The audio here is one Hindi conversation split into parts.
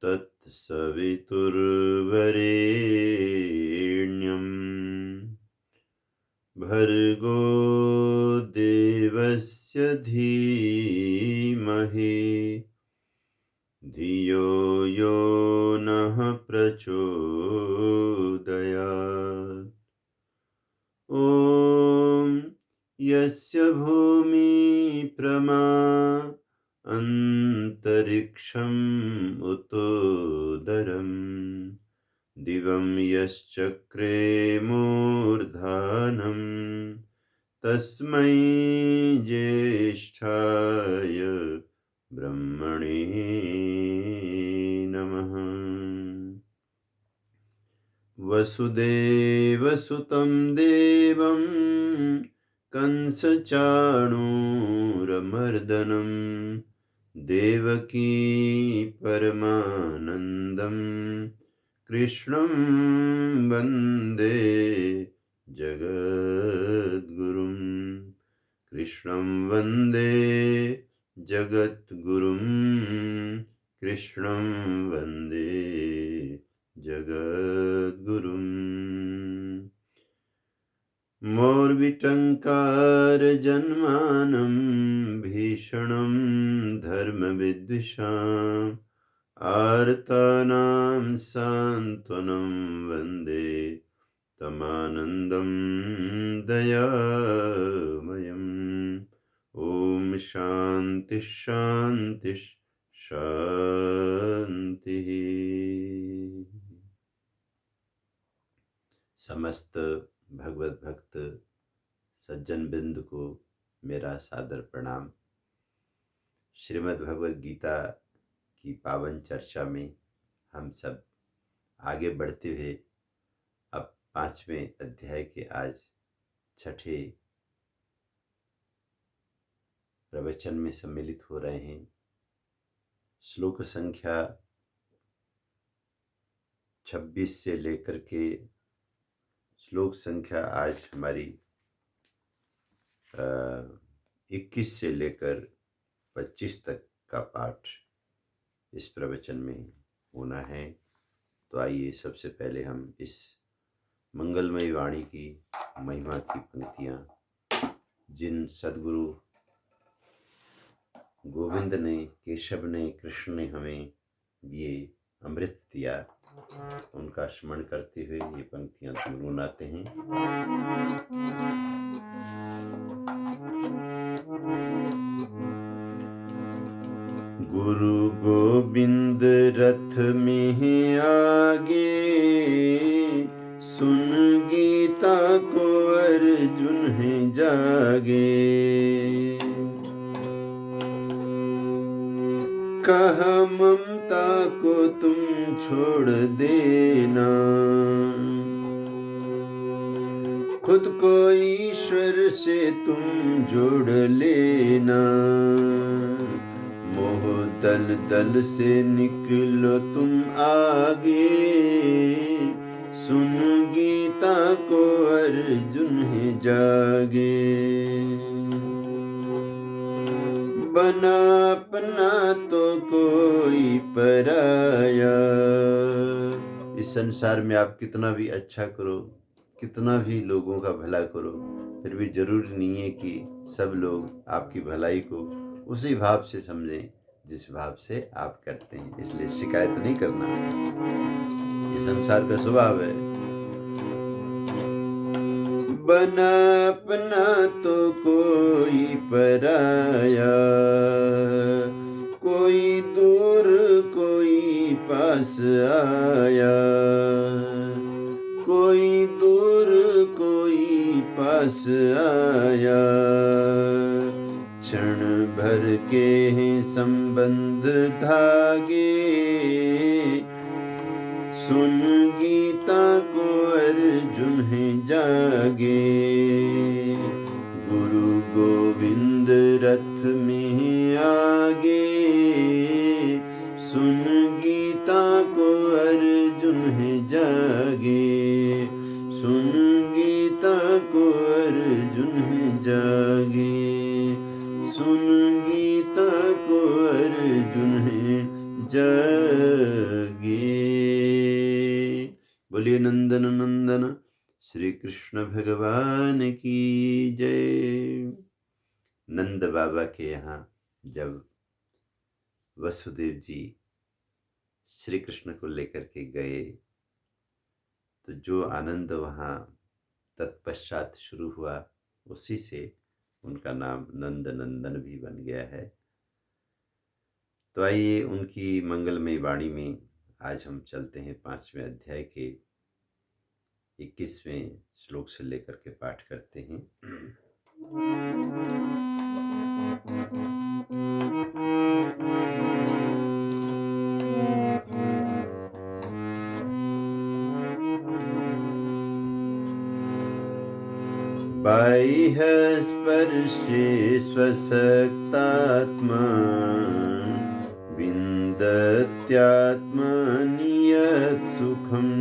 तत्सवितुर्वरेण्यम् भर्गो देवस्य धीमहि धियो यो नः प्रचोदयात्। ॐ यस्य भूमि प्रमा अन्तरिक्षम् उतोदरम् दिवं यश्चक्रे मूर्धानम् तस्मै ज्येष्ठाय ब्रह्मणे नमः। वसुदेवसुतं देवं कंसचाणूरमर्दनं देवकी परमानन्दं कृष्णं वन्दे जगद्गुरुं। कृष्णं वन्दे जगद्गुरुं। कृष्णं वन्दे जगद्गुरुम्। मौर्विटङ्कारजन्मानं भीषणं धर्मविद्विषाम् आर्तानां सान्त्वनं वन्दे तमानन्दं दयामयम्। ॐ शान्ति शान्ति शान्तिः। समस्त भगवत भक्त सज्जन बिंदु को मेरा सादर प्रणाम। श्रीमद् भगवत गीता की पावन चर्चा में हम सब आगे बढ़ते हुए अब 5वें अध्याय के आज छठे प्रवचन में सम्मिलित हो रहे हैं। श्लोक संख्या 26 से लेकर के श्लोक संख्या आज हमारी 21 से लेकर 25 तक का पाठ इस प्रवचन में होना है। तो आइए सबसे पहले हम इस मंगलमयी वाणी की महिमा की पंक्तियां जिन सद्गुरु गोविंद ने, केशव ने, कृष्ण ने हमें ये अमृत दिया, उनका स्मरण करते हुए ये पंक्तियां गुनगुनाते हैं। गुरु गोविंद रथ में आगे, सुन गीता को अर्जुन है जागे। कहा ममता को तुम छोड़ देना, खुद को ईश्वर से तुम जोड़ लेना। मोह दल दल से निकलो तुम आगे, सुन गीता को अर्जुन है जागे। बना अपना तो कोई पराया। इस संसार में आप कितना भी अच्छा करो, कितना भी लोगों का भला करो, फिर भी जरूरी नहीं है कि सब लोग आपकी भलाई को उसी भाव से समझें जिस भाव से आप करते हैं। इसलिए शिकायत नहीं करना, ये संसार का स्वभाव है। बना अपना तो कोई पराया, कोई दूर कोई पास आया। कोई दूर कोई पास आया, क्षण भर के हैं संबंध धागे। सुन गीता को अर्जुन है जागे। गुरु गोविंद रथ में आगे, सुन गीता को अर्जुन है जागे। सुन गीता को अर्जुन है जागे। सुन गीता को अर्जुन है बोलिए नंदन नंदन श्री कृष्ण भगवान की जय। नंद बाबा के यहाँ जब वसुदेव जी श्री कृष्ण को लेकर के गए तो जो आनंद वहाँ तत्पश्चात शुरू हुआ, उसी से उनका नाम नंद नंदन भी बन गया है। तो आइए उनकी मंगलमय वाणी में आज हम चलते हैं 5वें अध्याय के 21वें श्लोक से लेकर के पाठ करते हैं। बाह्य स्पर्शे स्वशक्तात्मा विन्दत्यात्मनि यत् सुखम्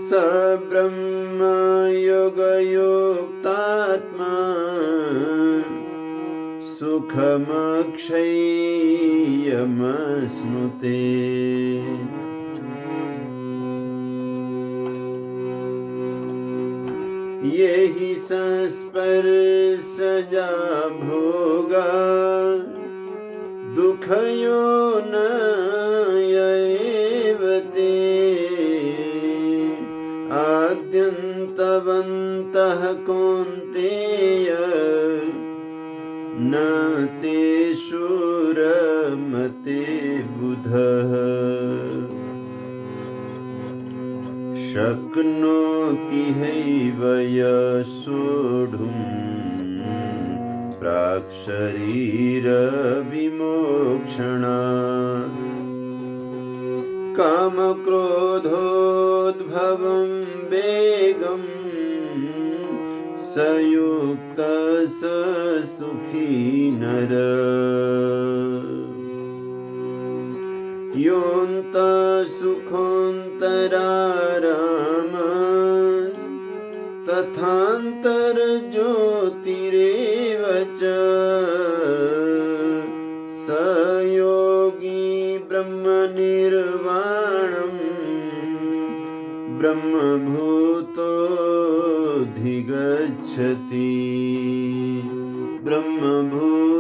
स ब्रह्म योगयुक्तात्मा सुखमक्षयमश्नुते। ये हि संस्पर्शजा भोगा दुःखयो न एव ते आद्यन्तवन्तः कौन्तेय न तेषु रमते बुधः। शक्नोति हैव यः सोढुम् प्राक्शरीरविमोक्षणात् कामक्रोधोद्भवं वेगं स युक्तः स सुखी नरः। योऽन्तः सुखोऽन्तरारामः तथान्तर्ज्योतिरेव च स योगी ब्रह्मनिर्वाणं ब्रह्मभूतोऽधिगच्छति ब्रह्मभूतोऽधिगच्छति।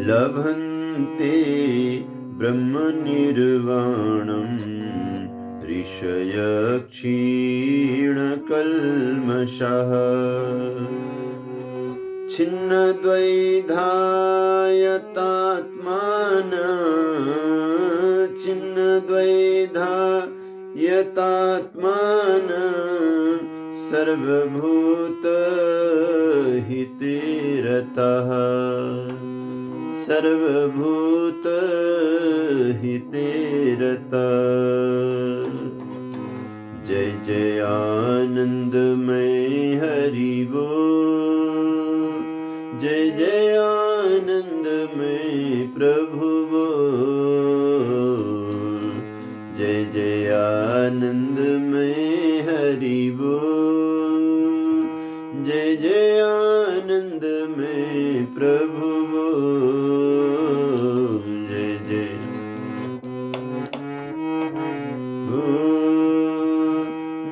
लभन्ते ब्रह्मनिर्वाणं ऋषयः क्षीणकल्मषः छिन्नद्वैधायतात्मानः सर्वभूतहिते रतः सर्वभूतहिते रतः। जय जय आनंदमय हरि बोल, जय जय आनंदमय प्रभु बोल, जय जय आनंदमय हरि बोल, जय जय आनंदमय प्रभु बोल, जय जय बोल,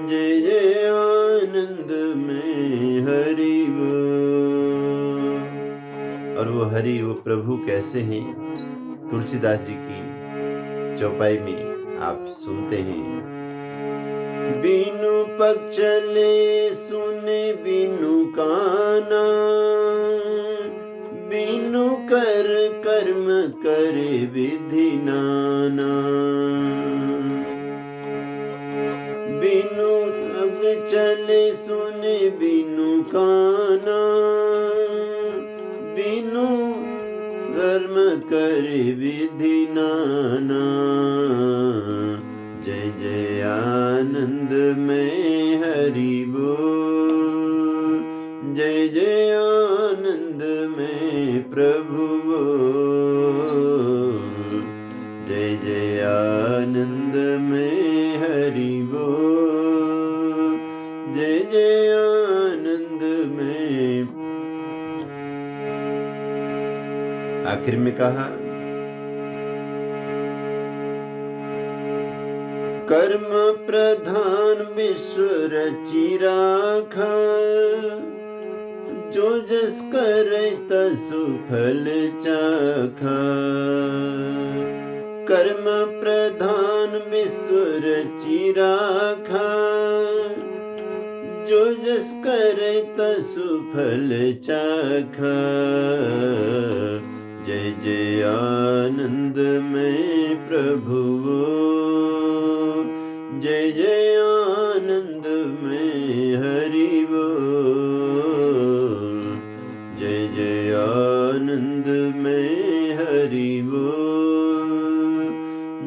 जय जय आनंदमय हरि बोल। और वो हरि वो प्रभु कैसे हैं? तुलसीदास जी की चौपाई में आप सुनते हैं, बिनु पक्षले सुने बिनु काना, बिनु कर कर्म करे विधि नाना, बिनु पक्षले सुने बिनु काना, बिनु धर्म करे विधि नाना। जय जय आनंदमय हरि बोल, जय जय आनंदमय प्रभु बोल, जय जय आनंदमय हरि बोल, जय जय आनंदमय। आखिर में कहा, कर्म प्रधान विश्व रचि राखा, जो जस करे तसु फल चाखा। कर्म प्रधान विश्व रचि राखा, जो जस करे तसु फल चाखा। जय जय आनंद में प्रभु, जय जय आनंद में हरि बोल, जय जय आनंद में हरि बोल,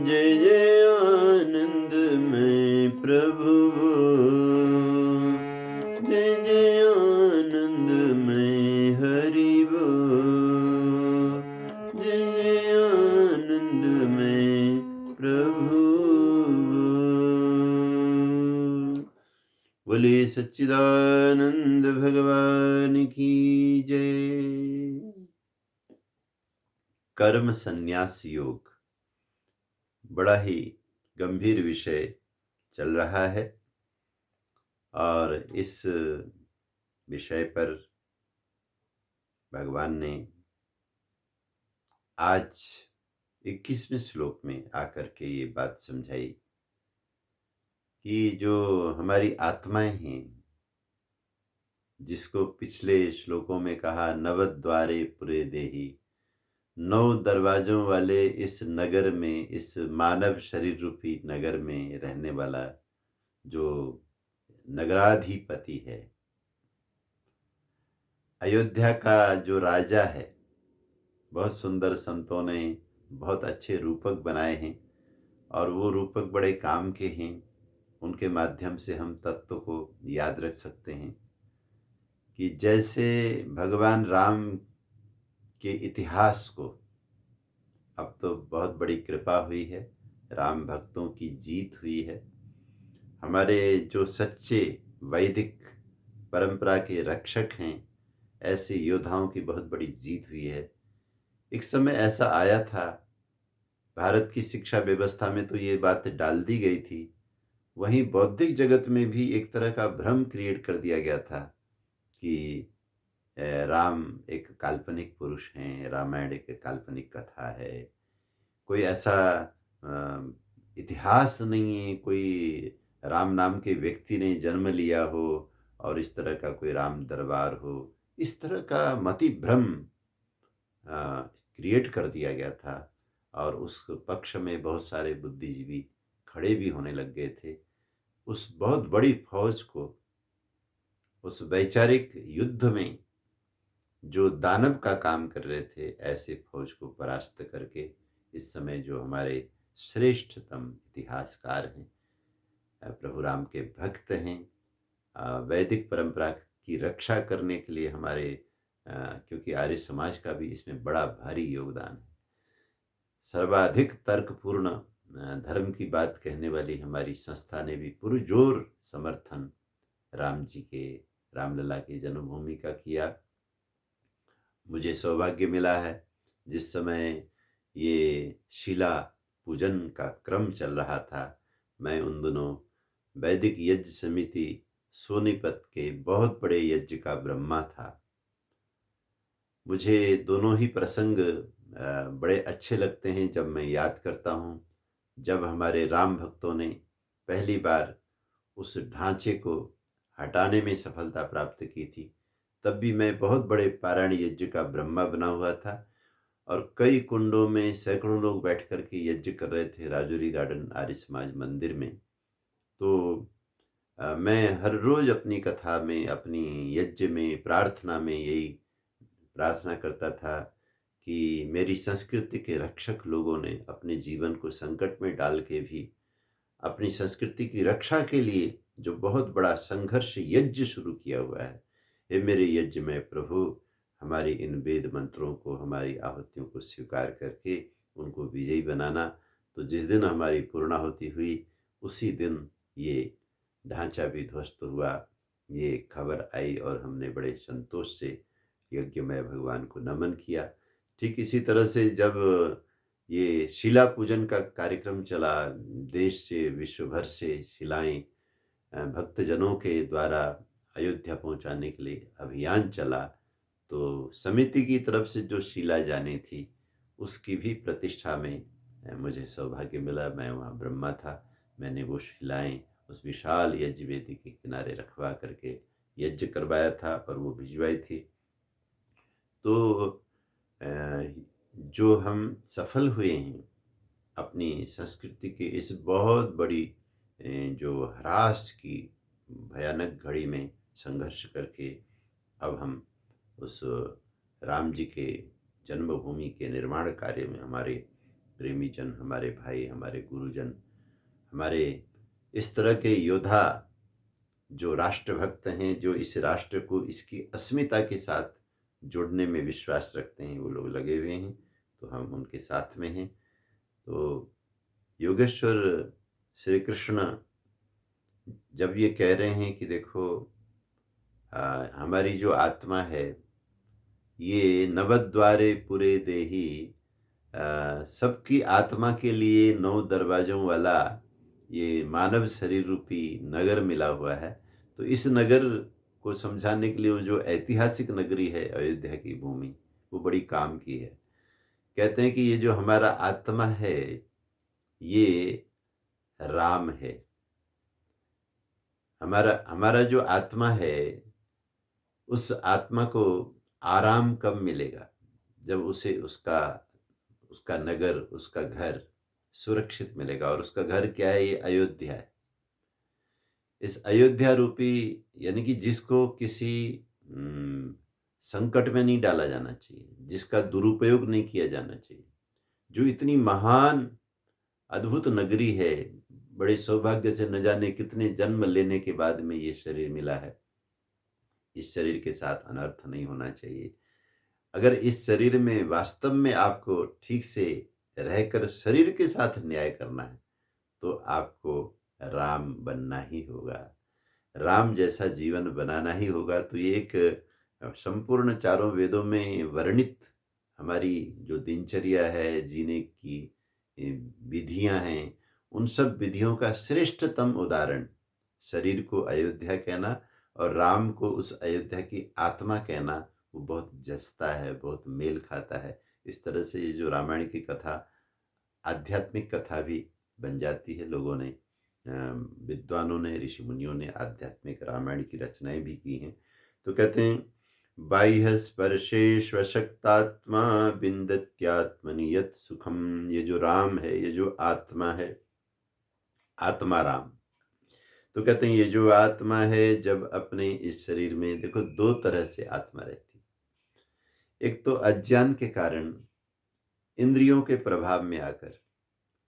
जय जय आनंद में प्रभु बोल, जय जय आनंद में हरि बोल, जय जय आनंद में प्रभु बोल। बोले सच्चिदानंद भगवान की जय। कर्म संन्यास योग बड़ा ही गंभीर विषय चल रहा है और इस विषय पर भगवान ने आज 21वें श्लोक में आकर के ये बात समझाई कि जो हमारी आत्माएं हैं, जिसको पिछले श्लोकों में कहा नवद्वारे पुरे देहि, 9 दरवाजों वाले इस नगर में, इस मानव शरीर रूपी नगर में रहने वाला जो नगराधिपति है, अयोध्या का जो राजा है, बहुत सुंदर संतों ने बहुत अच्छे रूपक बनाए हैं और वो रूपक बड़े काम के हैं। उनके माध्यम से हम तत्व को याद रख सकते हैं कि जैसे भगवान राम के इतिहास को अब तो बहुत बड़ी कृपा हुई है, राम भक्तों की जीत हुई है। हमारे जो सच्चे वैदिक परंपरा के रक्षक हैं, ऐसे योद्धाओं की बहुत बड़ी जीत हुई है। एक समय ऐसा आया था, भारत की शिक्षा व्यवस्था में तो ये बात डाल दी गई थी, वहीं बौद्धिक जगत में भी एक तरह का भ्रम क्रिएट कर दिया गया था कि राम एक काल्पनिक पुरुष हैं, रामायण एक काल्पनिक कथा है, कोई ऐसा इतिहास नहीं है, कोई राम नाम के व्यक्ति ने जन्म लिया हो और इस तरह का कोई राम दरबार हो। इस तरह का मति भ्रम क्रिएट कर दिया गया था और उस पक्ष में बहुत सारे बुद्धिजीवी खड़े भी होने लग गए थे। उस बहुत बड़ी फौज को, उस वैचारिक युद्ध में जो दानव का काम कर रहे थे, ऐसे फौज को परास्त करके इस समय जो हमारे श्रेष्ठतम इतिहासकार हैं, प्रभु राम के भक्त हैं, वैदिक परंपरा की रक्षा करने के लिए हमारे, क्योंकि आर्य समाज का भी इसमें बड़ा भारी योगदान है, सर्वाधिक तर्कपूर्ण धर्म की बात कहने वाली हमारी संस्था ने भी पुरजोर समर्थन राम जी के, रामलला की जन्मभूमि का किया। मुझे सौभाग्य मिला है, जिस समय ये शिला पूजन का क्रम चल रहा था, मैं उन दिनों वैदिक यज्ञ समिति सोनीपत के बहुत बड़े यज्ञ का ब्रह्मा था। मुझे दोनों ही प्रसंग बड़े अच्छे लगते हैं जब मैं याद करता हूँ, जब हमारे राम भक्तों ने पहली बार उस ढांचे को हटाने में सफलता प्राप्त की थी। तब भी मैं बहुत बड़े पारायण यज्ञ का ब्रह्मा बना हुआ था और कई कुंडों में सैकड़ों लोग बैठ कर के यज्ञ कर रहे थे राजौरी गार्डन आर्य समाज मंदिर में। तो मैं हर रोज अपनी कथा में, अपनी यज्ञ में, प्रार्थना में यही प्रार्थना करता था कि मेरी संस्कृति के रक्षक लोगों ने अपने जीवन को संकट में डाल के भी अपनी संस्कृति की रक्षा के लिए जो बहुत बड़ा संघर्ष यज्ञ शुरू किया हुआ है, हे मेरे यज्ञ में प्रभु हमारी इन वेद मंत्रों को, हमारी आहुतियों को स्वीकार करके उनको विजयी बनाना। तो जिस दिन हमारी पूर्णाहुति हुई, उसी दिन ये ढांचा भी ध्वस्त हुआ, ये खबर आई और हमने बड़े संतोष से यज्ञमय भगवान को नमन किया। ठीक इसी तरह से जब ये शिला पूजन का कार्यक्रम चला, देश से विश्व भर से शिलाएँ भक्तजनों के द्वारा अयोध्या पहुँचाने के लिए अभियान चला, तो समिति की तरफ से जो शिला जानी थी, उसकी भी प्रतिष्ठा में मुझे सौभाग्य मिला। मैं वहाँ ब्रह्मा था। मैंने वो शिलाएँ उस विशाल यज्ञ वेदी के किनारे रखवा करके यज्ञ करवाया था और वो भिजवाई थी। तो अ, जो हम सफल हुए हैं अपनी संस्कृति के इस बहुत बड़ी जो ह्रास की भयानक घड़ी में संघर्ष करके अब हम उस राम जी के जन्मभूमि के निर्माण कार्य में हमारे प्रेमी जन, हमारे भाई, हमारे गुरुजन, हमारे इस तरह के योद्धा जो राष्ट्रभक्त हैं, जो इस राष्ट्र को इसकी अस्मिता के साथ जोड़ने में विश्वास रखते हैं, वो लोग लगे हुए हैं, तो हम उनके साथ में हैं। तो योगेश्वर श्री कृष्ण जब ये कह रहे हैं कि देखो हमारी जो आत्मा है, ये नवद्वारे पुरे देही, सबकी आत्मा के लिए 9 दरवाज़ों वाला ये मानव शरीर रूपी नगर मिला हुआ है। तो इस नगर को समझाने के लिए वो जो ऐतिहासिक नगरी है अयोध्या की भूमि, वो बड़ी काम की है। कहते हैं कि ये जो हमारा आत्मा है, ये राम है। हमारा हमारा जो आत्मा है, उस आत्मा को आराम कब मिलेगा? जब उसे उसका उसका नगर, उसका घर सुरक्षित मिलेगा। और उसका घर क्या है? ये अयोध्या है। इस अयोध्या रूपी यानी कि जिसको किसी उम, संकट में नहीं डाला जाना चाहिए, जिसका दुरुपयोग नहीं किया जाना चाहिए, जो इतनी महान अद्भुत नगरी है, बड़े सौभाग्य से न जाने कितने जन्म लेने के बाद में ये शरीर मिला है। इस शरीर के साथ अनर्थ नहीं होना चाहिए। अगर इस शरीर में वास्तव में आपको ठीक से रहकर शरीर के साथ न्याय करना है, तो आपको राम बनना ही होगा। राम जैसा जीवन बनाना ही होगा। तो ये एक संपूर्ण चारों वेदों में वर्णित हमारी जो दिनचर्या है, जीने की विधियां हैं, उन सब विधियों का श्रेष्ठतम उदाहरण शरीर को अयोध्या कहना और राम को उस अयोध्या की आत्मा कहना, वो बहुत जचता है, बहुत मेल खाता है। इस तरह से ये जो रामायण की कथा आध्यात्मिक कथा भी बन जाती है। लोगों ने विद्वानों ने, ऋषि मुनियों ने आध्यात्मिक रामायण की रचनाएं भी की हैं। तो कहते हैं बाह्य स्पर्शे स्वशक्तात्मा विन्दत्यात्मनि यत् सुखम। ये जो राम है, ये जो आत्मा है, आत्मा राम, तो कहते हैं ये जो आत्मा है, जब अपने इस शरीर में, देखो 2 तरह से आत्मा रहती है। एक तो अज्ञान के कारण इंद्रियों के प्रभाव में आकर,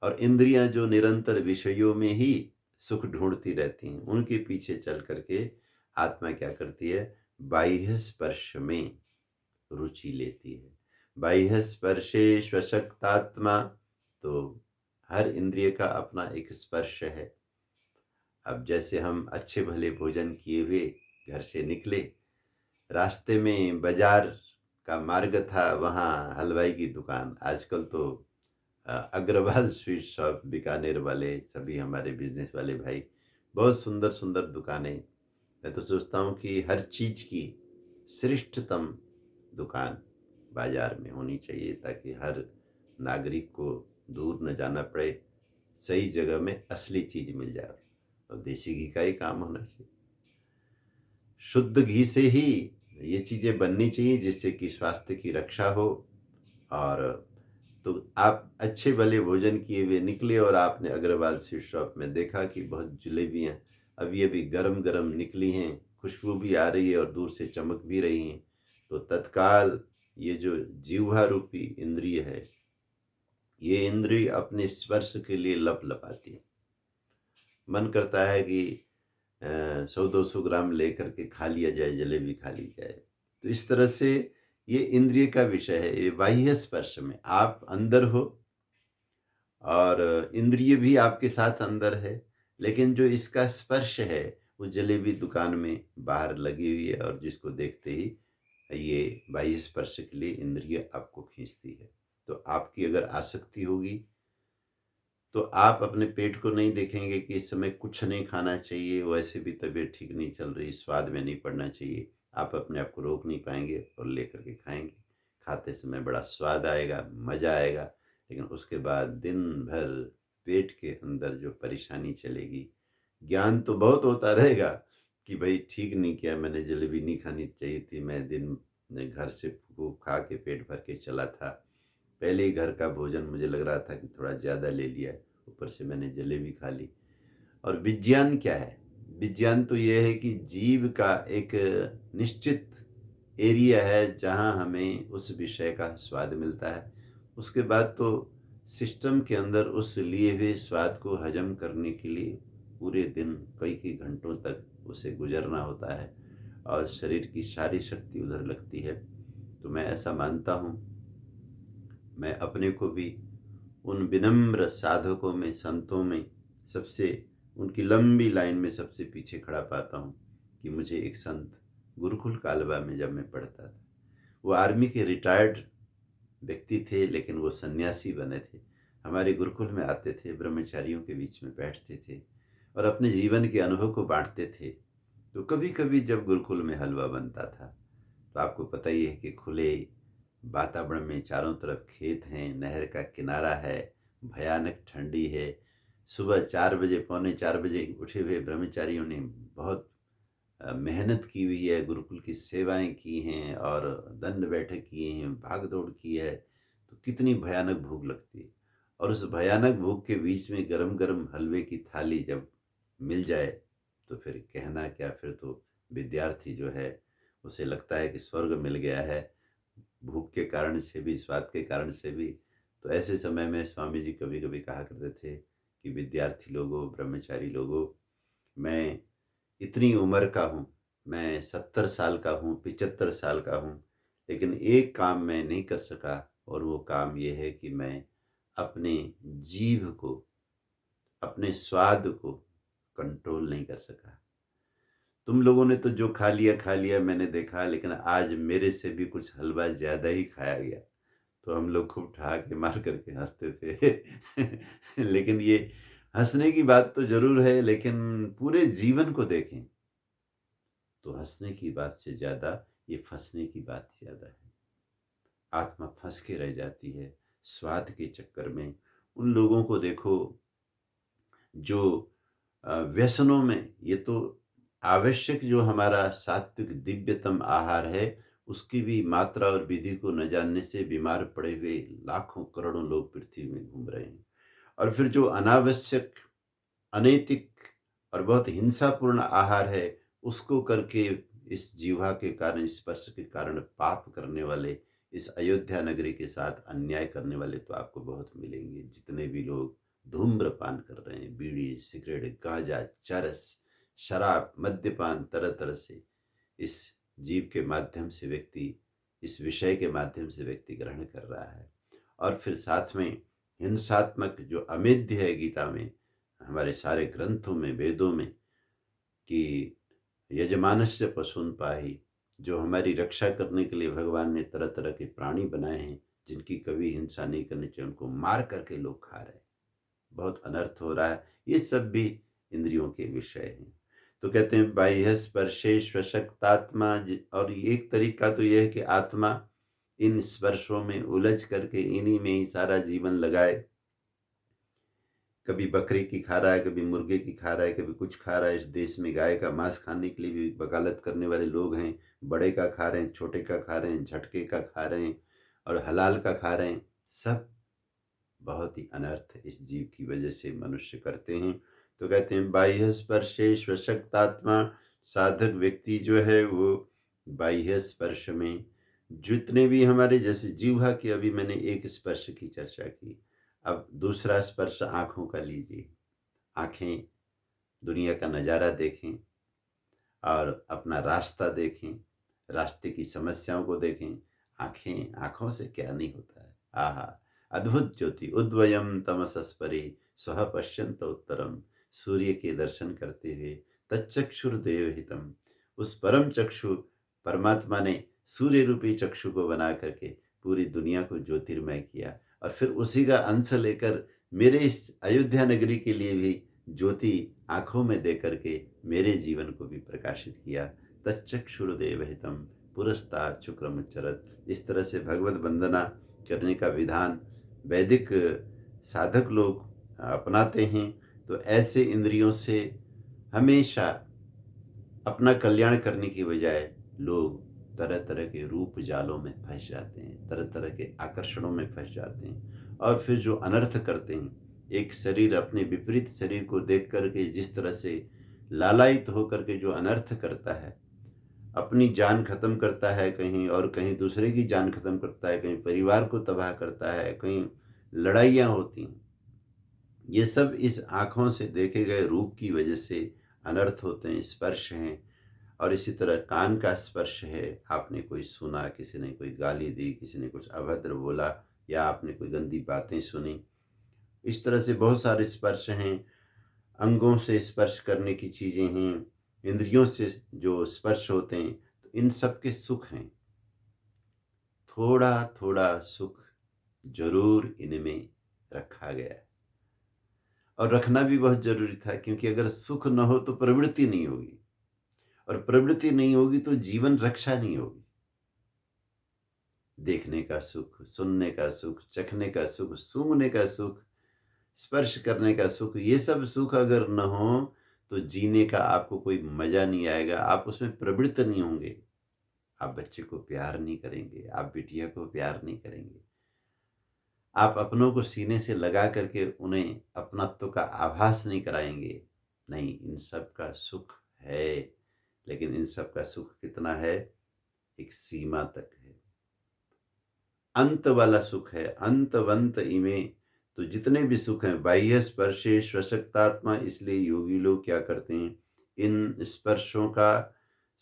और इंद्रियां जो निरंतर विषयों में ही सुख ढूंढती रहती हैं, उनके पीछे चल करके आत्मा क्या करती है? बाह्य स्पर्श में रुचि लेती है। बाह्य स्पर्शे स्वशक्तात्मा, तो हर इंद्रिय का अपना एक स्पर्श है। अब जैसे हम अच्छे भले भोजन किए हुए घर से निकले, रास्ते में बाजार का मार्ग था, वहाँ हलवाई की दुकान, आजकल तो अग्रवाल स्वीट शॉप, बीकानेर वाले, सभी हमारे बिजनेस वाले भाई, बहुत सुंदर सुंदर दुकानें। मैं तो सोचता हूँ कि हर चीज़ की श्रेष्ठतम दुकान बाजार में होनी चाहिए, ताकि हर नागरिक को दूर न जाना पड़े, सही जगह में असली चीज़ मिल जाए। और देसी घी का ही काम होना चाहिए। शुद्ध घी से ही ये चीज़ें बननी चाहिए, जिससे कि स्वास्थ्य की रक्षा हो। और तो आप अच्छे भले भोजन किए हुए निकले और आपने अग्रवाल स्वीट शॉप में देखा कि बहुत जलेबियाँ अभी अभी गरम गरम निकली हैं, खुशबू भी आ रही है और दूर से चमक भी रही हैं, तो तत्काल ये जो जीह्वा रूपी इंद्रिय है, ये इंद्रिय अपने स्पर्श के लिए लपलपाती है। मन करता है कि 100-200 ग्राम लेकर के खा लिया जाए, जलेबी खा ली जाए। तो इस तरह से ये इंद्रिय का विषय है। ये बाह्य स्पर्श में आप अंदर हो और इंद्रिय भी आपके साथ अंदर है, लेकिन जो इसका स्पर्श है, वो जलेबी दुकान में बाहर लगी हुई है और जिसको देखते ही ये बाह्य स्पर्श के लिए इंद्रिय आपको खींचती है। तो आपकी अगर आसक्ति होगी तो आप अपने पेट को नहीं देखेंगे कि इस समय कुछ नहीं खाना चाहिए, वैसे भी तबीयत ठीक नहीं चल रही, स्वाद में नहीं पड़ना चाहिए। आप अपने आप को रोक नहीं पाएँगे और लेकर के खाएँगे। खाते समय बड़ा स्वाद आएगा, मज़ा आएगा, लेकिन उसके बाद दिन भर पेट के अंदर जो परेशानी चलेगी, ज्ञान तो बहुत होता रहेगा कि भई ठीक नहीं किया मैंने, जलेबी नहीं खानी चाहिए थी, मैं दिन में घर से खूब खा के पेट भर के चला था। पहले ही घर का भोजन मुझे लग रहा था कि थोड़ा ज़्यादा ले लिया है, ऊपर से मैंने जलेबी खा ली। और विज्ञान क्या है? विज्ञान तो ये है कि जीव का एक निश्चित एरिया है जहाँ हमें उस विषय का स्वाद मिलता है। उसके बाद तो सिस्टम के अंदर उस लिए हुए स्वाद को हज़म करने के लिए पूरे दिन कई-कई घंटों तक उसे गुज़रना होता है और शरीर की सारी शक्ति उधर लगती है। तो मैं ऐसा मानता हूँ, मैं अपने को भी उन विनम्र साधकों में, संतों में सबसे, उनकी लंबी लाइन में सबसे पीछे खड़ा पाता हूँ कि मुझे एक संत गुरुकुल कालवा में जब मैं पढ़ता था, वो आर्मी के रिटायर्ड व्यक्ति थे, लेकिन वो सन्यासी बने थे। हमारे गुरुकुल में आते थे, ब्रह्मचारियों के बीच में बैठते थे और अपने जीवन के अनुभव को बाँटते थे। तो कभी-कभी जब गुरुकुल में हलवा बनता था, तो आपको पता ही है कि खुले वातावरण में चारों तरफ खेत हैं, नहर का किनारा है, भयानक ठंडी है। सुबह 4 बजे, पौने 4 बजे उठे हुए ब्रह्मचारियों ने बहुत मेहनत की हुई है, गुरुकुल की सेवाएँ की हैं और दंड बैठक किए हैं, भाग-दौड़ की है, तो कितनी भयानक भूख लगती है। और उस भयानक भूख के बीच में गरम-गरम हलवे की थाली जब मिल जाए, तो फिर कहना क्या, फिर तो विद्यार्थी जो है, उसे लगता है कि स्वर्ग मिल गया है, भूख के कारण से भी, स्वाद के कारण से भी। तो ऐसे समय में स्वामी जी कभी-कभी कहा करते थे कि विद्यार्थी लोगों, ब्रह्मचारी लोगों, मैं इतनी उम्र का हूँ, मैं 70 साल का हूँ, 75 साल का हूँ, लेकिन एक काम मैं नहीं कर सका और वो काम ये है कि मैं अपने जीभ को, अपने स्वाद को कंट्रोल नहीं कर सका। तुम लोगों ने तो जो खा लिया मैंने देखा, लेकिन आज मेरे से भी कुछ हलवा ज़्यादा ही खाया गया। तो हम लोग खूब ठहाके मार कर के हँसते थे। लेकिन ये हँसने की बात तो ज़रूर है, लेकिन पूरे जीवन को देखें तो हँसने की बात से ज़्यादा ये फँसने की बात ज़्यादा है। आत्मा फँस के रह जाती है स्वाद के चक्कर में। उन लोगों को देखो जो व्यसनों में, ये तो आवश्यक जो हमारा सात्विक दिव्यतम आहार है, उसकी भी मात्रा और विधि को न जानने से बीमार पड़े हुए लाखों करोड़ों लोग पृथ्वी में घूम रहे हैं। और फिर जो अनावश्यक, अनैतिक और बहुत हिंसापूर्ण आहार है, उसको करके इस जीवा के कारण, स्पर्श के कारण पाप करने वाले, इस अयोध्या नगरी के साथ अन्याय करने वाले तो आपको बहुत मिलेंगे। जितने भी लोग धूम्रपान कर रहे हैं, बीड़ी, सिगरेट, गांजा, चरस, शराब, मद्यपान, तरह-तरह से इस जीव के माध्यम से व्यक्ति, इस विषय के माध्यम से व्यक्ति ग्रहण कर रहा है। और फिर साथ में हिंसात्मक जो अमेध्य है गीता में, हमारे सारे ग्रंथों में, वेदों में, कि यजमानस्य पशून् पाहि, जो हमारी रक्षा करने के लिए भगवान ने तरह-तरह के प्राणी बनाए हैं, जिनकी कभी हिंसा नहीं करनी चाहिए, उनको मार करके लोग खा रहे हैं। बहुत अनर्थ हो रहा है। ये सब भी इंद्रियों के विषय हैं। तो कहते हैं बाह्य स्पर्शे स्वशक्तात्मा, और एक तरीका तो ये है कि आत्मा इन स्पर्शों में उलझ करके इन्हीं में ही सारा जीवन लगाए। कभी बकरे की खा रहा है, कभी मुर्गे की खा रहा है, कभी कुछ खा रहा है। इस देश में गाय का मांस खाने के लिए भी वकालत करने वाले लोग हैं। बड़े का खा रहे हैं, छोटे का खा रहे हैं, झटके का खा रहे हैं और हलाल का खा रहे हैं। सब बहुत ही अनर्थ इस जीव की वजह से मनुष्य करते हैं। तो कहते हैं बाह्य स्पर्शे स्वशक्तात्मा, साधक व्यक्ति जो है वो बाह्य स्पर्श में, जितने भी हमारे, जैसे जीवा की अभी मैंने एक स्पर्श की चर्चा की, अब दूसरा स्पर्श आँखों का लीजिए। आँखें दुनिया का नज़ारा देखें और अपना रास्ता देखें, रास्ते की समस्याओं को देखें। आँखें, आँखों से क्या नहीं होता है। आहा! अद्भुत ज्योति उद्वयम् तमसः परे स्वः पश्यन्त उत्तरम। सूर्य के दर्शन करते हुए तच्चक्षुर्देवहितम्, उस परम चक्षु परमात्मा ने सूर्य रूपी चक्षु को बना करके पूरी दुनिया को ज्योतिर्मय किया और फिर उसी का अंश लेकर मेरे इस अयोध्या नगरी के लिए भी ज्योति आँखों में दे करके मेरे जीवन को भी प्रकाशित किया। तच्चक्षुर्देव हितं पुरस्तात् शुक्रमुच्चरत्। इस तरह से भगवत वंदना करने का विधान वैदिक साधक लोग अपनाते हैं। तो ऐसे इंद्रियों से हमेशा अपना कल्याण करने की बजाय लोग तरह तरह के रूप जालों में फंस जाते हैं, तरह तरह के आकर्षणों में फंस जाते हैं और फिर जो अनर्थ करते हैं। एक शरीर अपने विपरीत शरीर को देख करके जिस तरह से लालायित होकर के जो अनर्थ करता है, अपनी जान खत्म करता है कहीं और कहीं दूसरे की जान खत्म करता है, कहीं परिवार को तबाह करता है, कहीं लड़ाइयाँ होती हैं। ये सब इस आँखों से देखे गए रूप की वजह से अनर्थ होते हैं, स्पर्श हैं। और इसी तरह कान का स्पर्श है, आपने कोई सुना, किसी ने कोई गाली दी, किसी ने कुछ अभद्र बोला या आपने कोई गंदी बातें सुनी, इस तरह से बहुत सारे स्पर्श हैं। अंगों से स्पर्श करने की चीज़ें हैं, इंद्रियों से जो स्पर्श होते हैं, तो इन सब के सुख हैं। थोड़ा थोड़ा सुख जरूर इनमें रखा गया है और रखना भी बहुत जरूरी था, क्योंकि अगर सुख न हो तो प्रवृत्ति नहीं होगी और प्रवृत्ति नहीं होगी तो जीवन रक्षा नहीं होगी। देखने का सुख, सुनने का सुख, चखने का सुख, सूंघने का सुख, स्पर्श करने का सुख, ये सब सुख अगर न हो तो जीने का आपको कोई मजा नहीं आएगा, आप उसमें प्रवृत्त नहीं होंगे। आप बच्चे को प्यार नहीं करेंगे, आप बिटिया को प्यार नहीं करेंगे, आप अपनों को सीने से लगा करके उन्हें अपनत्व का आभास नहीं कराएंगे। नहीं, इन सब का सुख है, लेकिन इन सब का सुख कितना है? एक सीमा तक है। अंत वाला सुख है, अंतवंत इमे। तो जितने भी सुख हैं, बाह्य स्पर्शे स्वशक्तात्मा, इसलिए योगी लोग क्या करते हैं, इन स्पर्शों का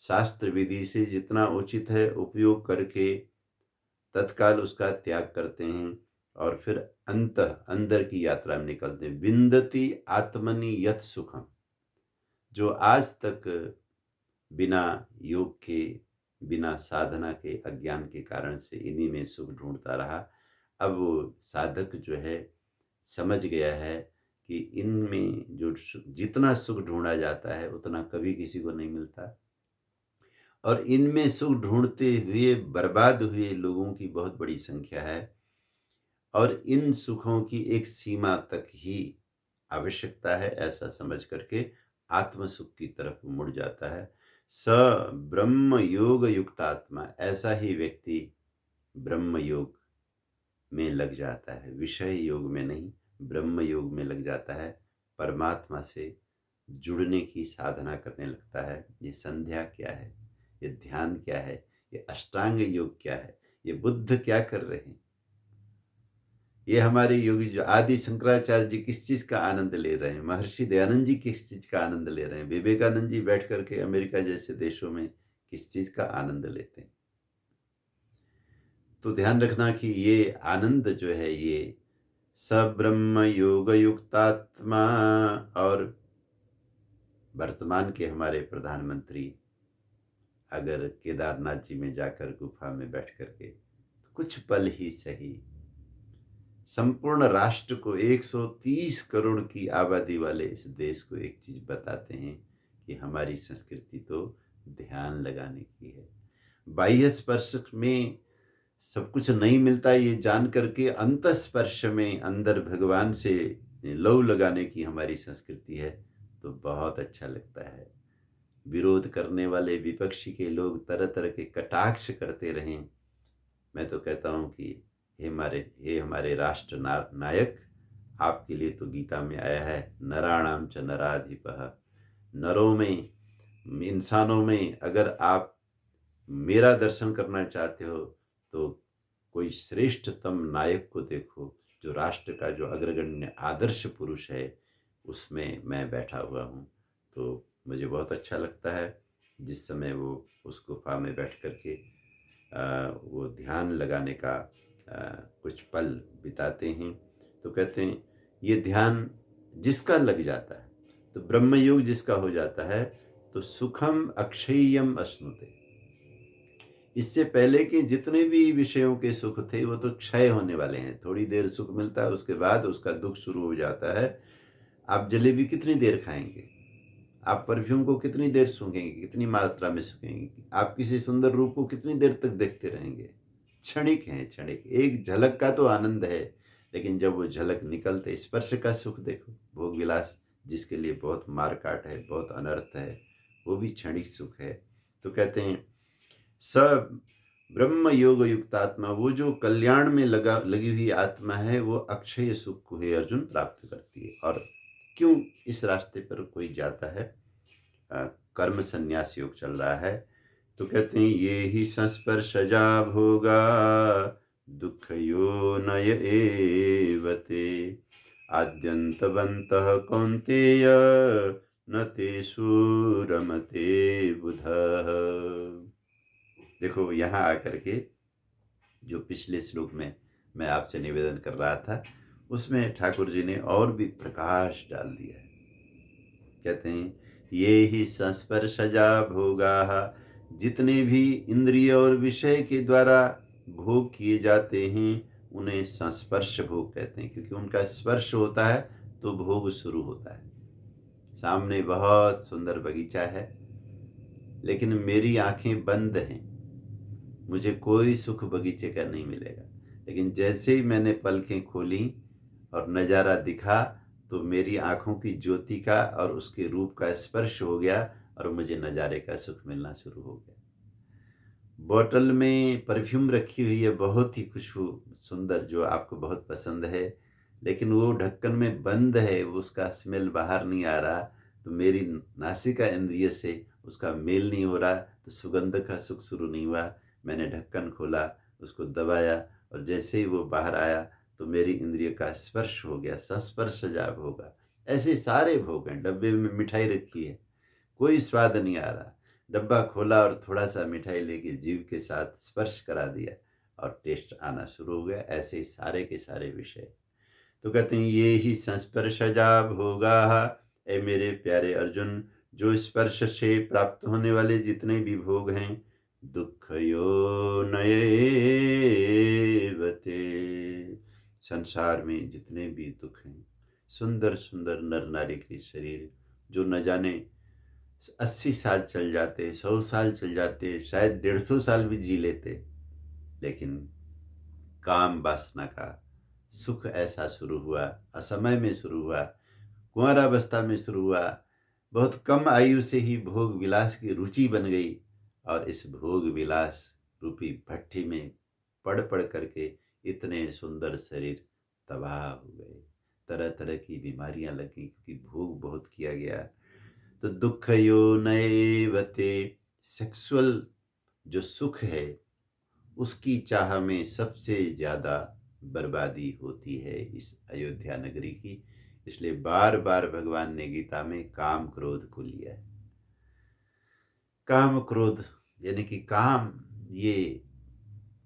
शास्त्र विधि से जितना उचित है उपयोग करके तत्काल उसका त्याग करते हैं और फिर अंदर की यात्रा में निकलते हैं। विंदति आत्मनि यत सुखम। जो आज तक बिना योग के, बिना साधना के, अज्ञान के कारण से इन्हीं में सुख ढूंढता रहा, अब वो साधक जो है समझ गया है कि इनमें जो जितना सुख ढूंढा जाता है उतना कभी किसी को नहीं मिलता और इनमें सुख ढूंढते हुए बर्बाद हुए लोगों की बहुत बड़ी संख्या है और इन सुखों की एक सीमा तक ही आवश्यकता है, ऐसा समझ करके आत्म सुख की तरफ मुड़ जाता है। स ब्रह्म योग युक्तात्मा, ऐसा ही व्यक्ति ब्रह्म योग में लग जाता है, विषय योग में नहीं, ब्रह्म योग में लग जाता है, परमात्मा से जुड़ने की साधना करने लगता है। ये संध्या क्या है, ये ध्यान क्या है, ये अष्टांग योग क्या है, ये बुद्ध क्या कर रहे हैं, ये हमारे योगी जो आदि शंकराचार्य जी किस चीज का आनंद ले रहे हैं, महर्षि दयानंद जी किस चीज का आनंद ले रहे हैं, विवेकानंद जी बैठ करके अमेरिका जैसे देशों में किस चीज का आनंद लेते हैं। तो ध्यान रखना कि ये आनंद जो है ये सब्रह्म योग युक्तात्मा। और वर्तमान के हमारे प्रधानमंत्री अगर केदारनाथ जी में जाकर गुफा में बैठ करके कुछ पल ही सही संपूर्ण राष्ट्र को, 130 करोड़ की आबादी वाले इस देश को एक चीज बताते हैं कि हमारी संस्कृति तो ध्यान लगाने की है। बाह्य स्पर्श में सब कुछ नहीं मिलता, ये जान करके अंत स्पर्श में अंदर भगवान से लव लगाने की हमारी संस्कृति है, तो बहुत अच्छा लगता है। विरोध करने वाले विपक्षी के लोग तरह तरह के कटाक्ष करते रहें, मैं तो कहता हूँ कि हे हमारे राष्ट्र नायक, आपके लिए तो गीता में आया है, नराणाम च नराधिपः। नरों में, इंसानों में अगर आप मेरा दर्शन करना चाहते हो तो कोई श्रेष्ठतम नायक को देखो, जो राष्ट्र का जो अग्रगण्य आदर्श पुरुष है, उसमें मैं बैठा हुआ हूँ। तो मुझे बहुत अच्छा लगता है जिस समय वो उस गुफा में बैठ करके वो ध्यान लगाने का कुछ पल बिताते हैं। तो कहते हैं ये ध्यान जिसका लग जाता है, तो ब्रह्मयोग जिसका हो जाता है, तो सुखम अक्षय्यम अश्नुते, इससे पहले के जितने भी विषयों के सुख थे वो तो क्षय होने वाले हैं। थोड़ी देर सुख मिलता है, उसके बाद उसका दुःख शुरू हो जाता है। आप जलेबी कितनी देर खाएँगे? आप परफ्यूम को कितनी देर सूंघेंगे, कितनी मात्रा में सूंघेंगे? आप किसी सुंदर रूप को कितनी देर तक देखते रहेंगे? क्षणिक है, क्षणिक। एक झलक का तो आनंद है, लेकिन जब वो झलक निकलते स्पर्श का सुख देखो, भोग विलास जिसके लिए बहुत मार-काट है, बहुत अनर्थ है, वो भी क्षणिक सुख है। तो कहते हैं स ब्रह्म योग युक्त आत्मा, वो जो कल्याण में लगी हुई आत्मा है, वो अक्षय सुख को हे अर्जुन प्राप्त करती है। और क्यों इस रास्ते पर कोई जाता है? अ, कर्म संन्यास योग चल रहा है, तो कहते हैं ये ही संस्पर्शजा भोगा दुःखयोनय एव ते आद्यन्तवन्तः कौन्तेय न तेषु रमते बुधः। देखो यहाँ आकर के जो पिछले श्लोक में मैं आपसे निवेदन कर रहा था, उसमें ठाकुर जी ने और भी प्रकाश डाल दिया है। कहते हैं ये ही संस्पर्शजा भोगाः, जितने भी इंद्रिय और विषय के द्वारा भोग किए जाते हैं उन्हें संस्पर्श भोग कहते हैं, क्योंकि उनका स्पर्श होता है तो भोग शुरू होता है। सामने बहुत सुंदर बगीचा है, लेकिन मेरी आंखें बंद हैं, मुझे कोई सुख बगीचे का नहीं मिलेगा। लेकिन जैसे ही मैंने पलकें खोली और नज़ारा दिखा, तो मेरी आँखों की ज्योति का और उसके रूप का स्पर्श हो गया और मुझे नज़ारे का सुख मिलना शुरू हो गया। बॉटल में परफ्यूम रखी हुई है, बहुत ही खुशबू सुंदर, जो आपको बहुत पसंद है, लेकिन वो ढक्कन में बंद है, वो उसका स्मेल बाहर नहीं आ रहा, तो मेरी नासिका इंद्रिय से उसका मेल नहीं हो रहा, तो सुगंध का सुख शुरू नहीं हुआ। मैंने ढक्कन खोला, उसको दबाया और जैसे ही वो बाहर आया तो मेरी इंद्रिय का स्पर्श हो गया, संस्पर्शजा भोगा। ऐसे सारे भोग हैं। डब्बे में मिठाई रखी है, कोई स्वाद नहीं आ रहा, डब्बा खोला और थोड़ा-सा मिठाई लेके जीभ के साथ स्पर्श करा दिया और टेस्ट आना शुरू हो गया। ऐसे ही सारे के सारे विषय। तो कहते हैं ये ही संस्पर्शजा भोगाः, ऐ मेरे प्यारे अर्जुन, जो स्पर्श से प्राप्त होने वाले जितने भी भोग हैं, दुःखयोनय एव ते, संसार में जितने भी दुख हैं, सुंदर-सुंदर नर-नारी के शरीर जो न जाने 80 साल चल जाते, 100 साल चल जाते, शायद 150 साल भी जी लेते, लेकिन काम वासना का सुख ऐसा शुरू हुआ, असमय में शुरू हुआ, कुंवारावस्था में शुरू हुआ, बहुत कम आयु से ही भोग विलास की रुचि बन गई और इस भोग विलास रूपी भट्ठी में पड़ करके इतने सुंदर शरीर तबाह हो गए। तरह-तरह की बीमारियां लगी, क्योंकि भोग बहुत किया गया। तो दुःखयोनयेव ते, सेक्सुअल जो सुख है उसकी चाह में सबसे ज़्यादा बर्बादी होती है इस अयोध्या नगरी की। इसलिए बार-बार भगवान ने गीता में काम क्रोध को लिया है। काम क्रोध यानी कि काम, ये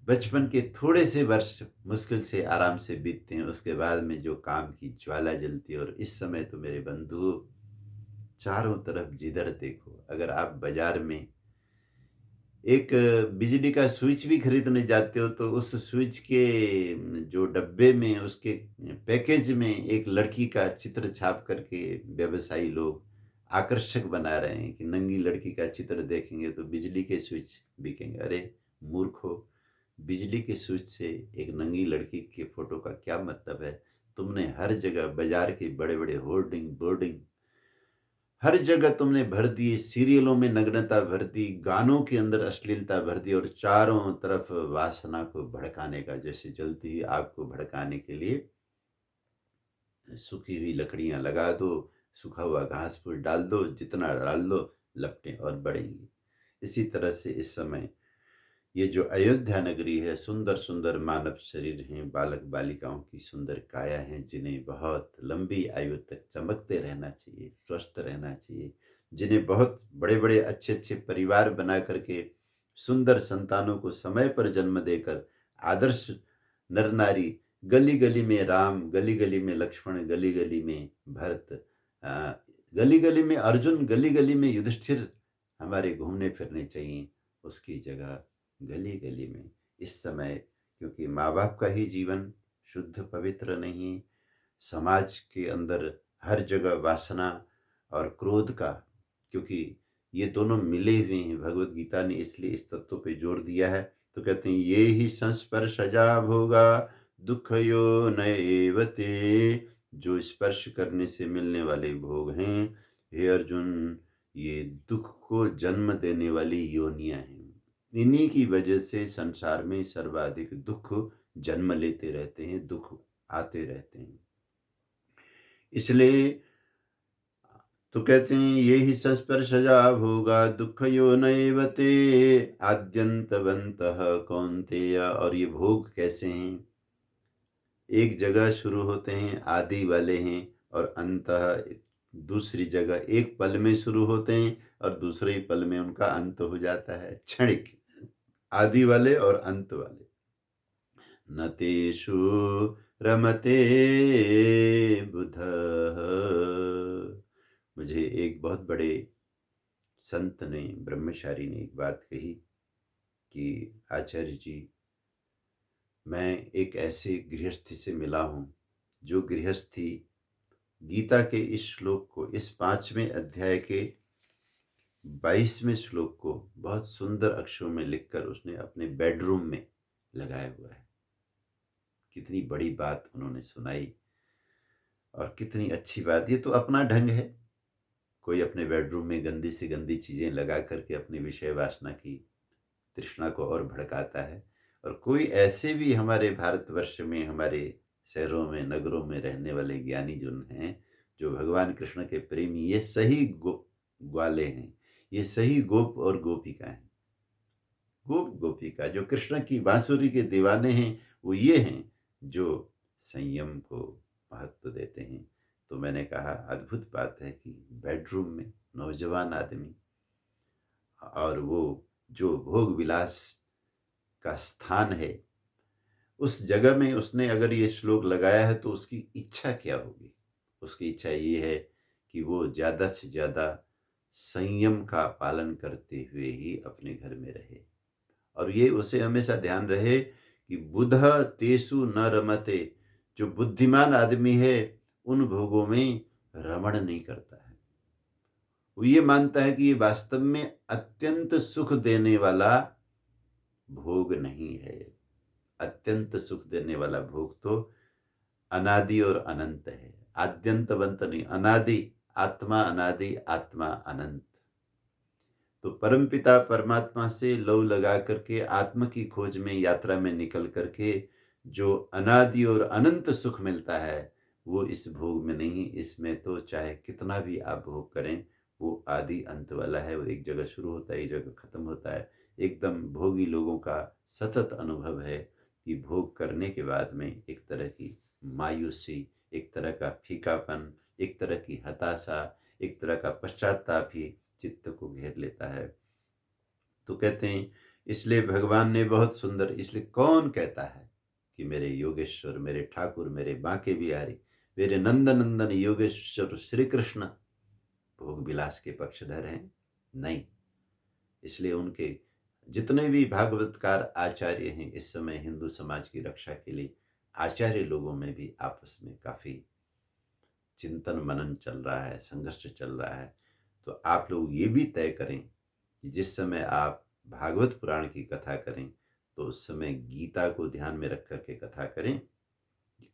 बचपन के थोड़े से वर्ष मुश्किल से आराम से बीतते हैं, उसके बाद में जो काम की ज्वाला जलती है। और इस समय तो मेरे बंधु चारों तरफ जिधर देखो, अगर आप बाजार में एक बिजली का स्विच भी खरीदने जाते हो तो उस स्विच के जो डब्बे में, उसके पैकेज में एक लड़की का चित्र छाप करके व्यवसायी लोग आकर्षक बना रहे हैं कि नंगी लड़की का चित्र देखेंगे तो बिजली के स्विच बिकेंगे। अरे मूर्खो, बिजली के स्विच से एक नंगी लड़की के फोटो का क्या मतलब है? तुमने हर जगह बाजार के बड़े बड़े होर्डिंग बोर्डिंग हर जगह तुमने भर दी, सीरियलों में नग्नता भर दी, गानों के अंदर अश्लीलता भर दी और चारों तरफ वासना को भड़काने का, जैसे जलती हुई आग को भड़काने के लिए सूखी हुई लकड़ियां लगा दो, सूखा हुआ घास फूस डाल दो, जितना डाल दो लपटें और बढ़ेंगी। इसी तरह से इस समय ये जो अयोध्या नगरी है, सुंदर सुंदर मानव शरीर हैं, बालक बालिकाओं की सुंदर काया हैं, जिन्हें बहुत लंबी आयु तक चमकते रहना चाहिए, स्वस्थ रहना चाहिए, जिन्हें बहुत बड़े बड़े अच्छे अच्छे परिवार बना करके सुंदर संतानों को समय पर जन्म देकर आदर्श नर नारी, गली गली में राम, गली गली में लक्ष्मण, गली गली में भरत, गली गली में अर्जुन, गली गली में युधिष्ठिर हमारे घूमने फिरने चाहिए। उसकी जगह गली गली में इस समय, क्योंकि माँ बाप का ही जीवन शुद्ध पवित्र नहीं, समाज के अंदर हर जगह वासना और क्रोध का, क्योंकि ये दोनों मिले हुए हैं। भगवत गीता ने इसलिए इस तत्व पे जोर दिया है। तो कहते हैं ये ही संस्पर्शजा भोगा दुःखयो न एव ते, जो स्पर्श करने से मिलने वाले भोग हैं, हे अर्जुन, ये दुख को जन्म देने वाली योनियां हैं। इन्हीं की वजह से संसार में सर्वाधिक दुख जन्म लेते रहते हैं, दुख आते रहते हैं। इसलिए तो कहते हैं ये ही संस्पर्शजा भोगा दुःखयो नैव ते आद्यन्तवन्तः कौन्तेय। और ये भोग कैसे हैं? एक जगह शुरू होते हैं, आदि वाले हैं, और अंतः दूसरी जगह, एक पल में शुरू होते हैं और दूसरे ही पल में उनका अंत हो जाता है। क्षणिक आदि वाले और अंत वाले। न तेषु रमते बुधः। मुझे एक बहुत बड़े संत ने, ब्रह्मचारी ने एक बात कही कि आचार्य जी, मैं एक ऐसे गृहस्थी से मिला हूँ जो गृहस्थी गीता के इस श्लोक को, इस 5वें अध्याय के 22वें श्लोक को बहुत सुंदर अक्षरों में लिखकर उसने अपने बेडरूम में लगाया हुआ है। कितनी बड़ी बात उन्होंने सुनाई और कितनी अच्छी बात। ये तो अपना ढंग है। कोई अपने बेडरूम में गंदी से गंदी चीज़ें लगा करके अपनी विषय वासना की तृष्णा को और भड़काता है। और कोई ऐसे भी हमारे भारतवर्ष में, हमारे शहरों में, नगरों में रहने वाले ज्ञानी जन हैं जो भगवान कृष्ण के प्रेमी, ये सही ग्वाले हैं, ये सही गोप और गोपिका हैं। गोप गोपिका जो कृष्ण की बांसुरी के दीवाने हैं, वो ये हैं जो संयम को महत्व देते हैं। तो मैंने कहा अद्भुत बात है कि बेडरूम में नौजवान आदमी, और वो जो भोग विलास का स्थान है, उस जगह में उसने अगर ये श्लोक लगाया है तो उसकी इच्छा क्या होगी? उसकी इच्छा ये है कि वो ज़्यादा से ज़्यादा संयम का पालन करते हुए ही अपने घर में रहे। और ये उसे हमेशा ध्यान रहे कि बुधः तेषु न रमते, जो बुद्धिमान आदमी है उन भोगों में रमण नहीं करता है। वो ये मानता है कि ये वास्तव में अत्यंत सुख देने वाला भोग नहीं है। अत्यंत सुख देने वाला भोग तो अनादि और अनंत है। आद्यंतवंत नहीं, अनादि। आत्मा अनादि, आत्मा अनंत। तो परमपिता परमात्मा से लव लगा करके आत्मा की खोज में, यात्रा में निकल करके जो अनादि और अनंत सुख मिलता है, वो इस भोग में नहीं। इसमें तो चाहे कितना भी आप भोग करें, वो आदि अंत वाला है। वो एक जगह शुरू होता है, एक जगह खत्म होता है। एकदम भोगी लोगों का सतत अनुभव है कि भोग करने के बाद में एक तरह की मायूसी, एक तरह का फीकापन, एक तरह की हताशा, एक तरह का पश्चाताप ही चित्त को घेर लेता है। तो कहते हैं इसलिए भगवान ने बहुत सुंदर, इसलिए कौन कहता है कि मेरे योगेश्वर, मेरे ठाकुर, मेरे बांके बिहारी, मेरे नंदनंदन योगेश्वर श्री कृष्ण भोग विलास के पक्षधर हैं? नहीं। इसलिए उनके जितने भी भागवतकार आचार्य हैं इस समय हिंदू समाज की रक्षा के लिए, आचार्य लोगों में भी आपस में काफ़ी चिंतन मनन चल रहा है, संघर्ष चल रहा है। तो आप लोग ये भी तय करें कि जिस समय आप भागवत पुराण की कथा करें तो उस समय गीता को ध्यान में रख कर के कथा करें।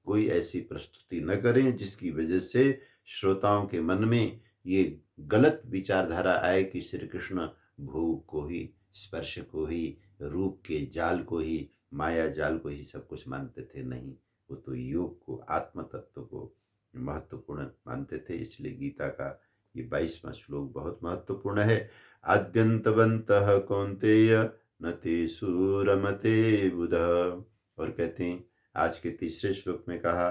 कोई ऐसी प्रस्तुति न करें जिसकी वजह से श्रोताओं के मन में ये गलत विचारधारा आए कि श्री कृष्ण भोग को ही, स्पर्श को ही, रूप के जाल को ही, माया जाल को ही सब कुछ मानते थे। नहीं, वो तो योग को, आत्म तत्व को महत्वपूर्ण मानते थे। इसलिए गीता का ये 22वां श्लोक बहुत महत्वपूर्ण है। आद्यंतवन्तः कौन्तेय न तेषु रमते बुधः। और कहते हैं आज के तीसरे श्लोक में कहा,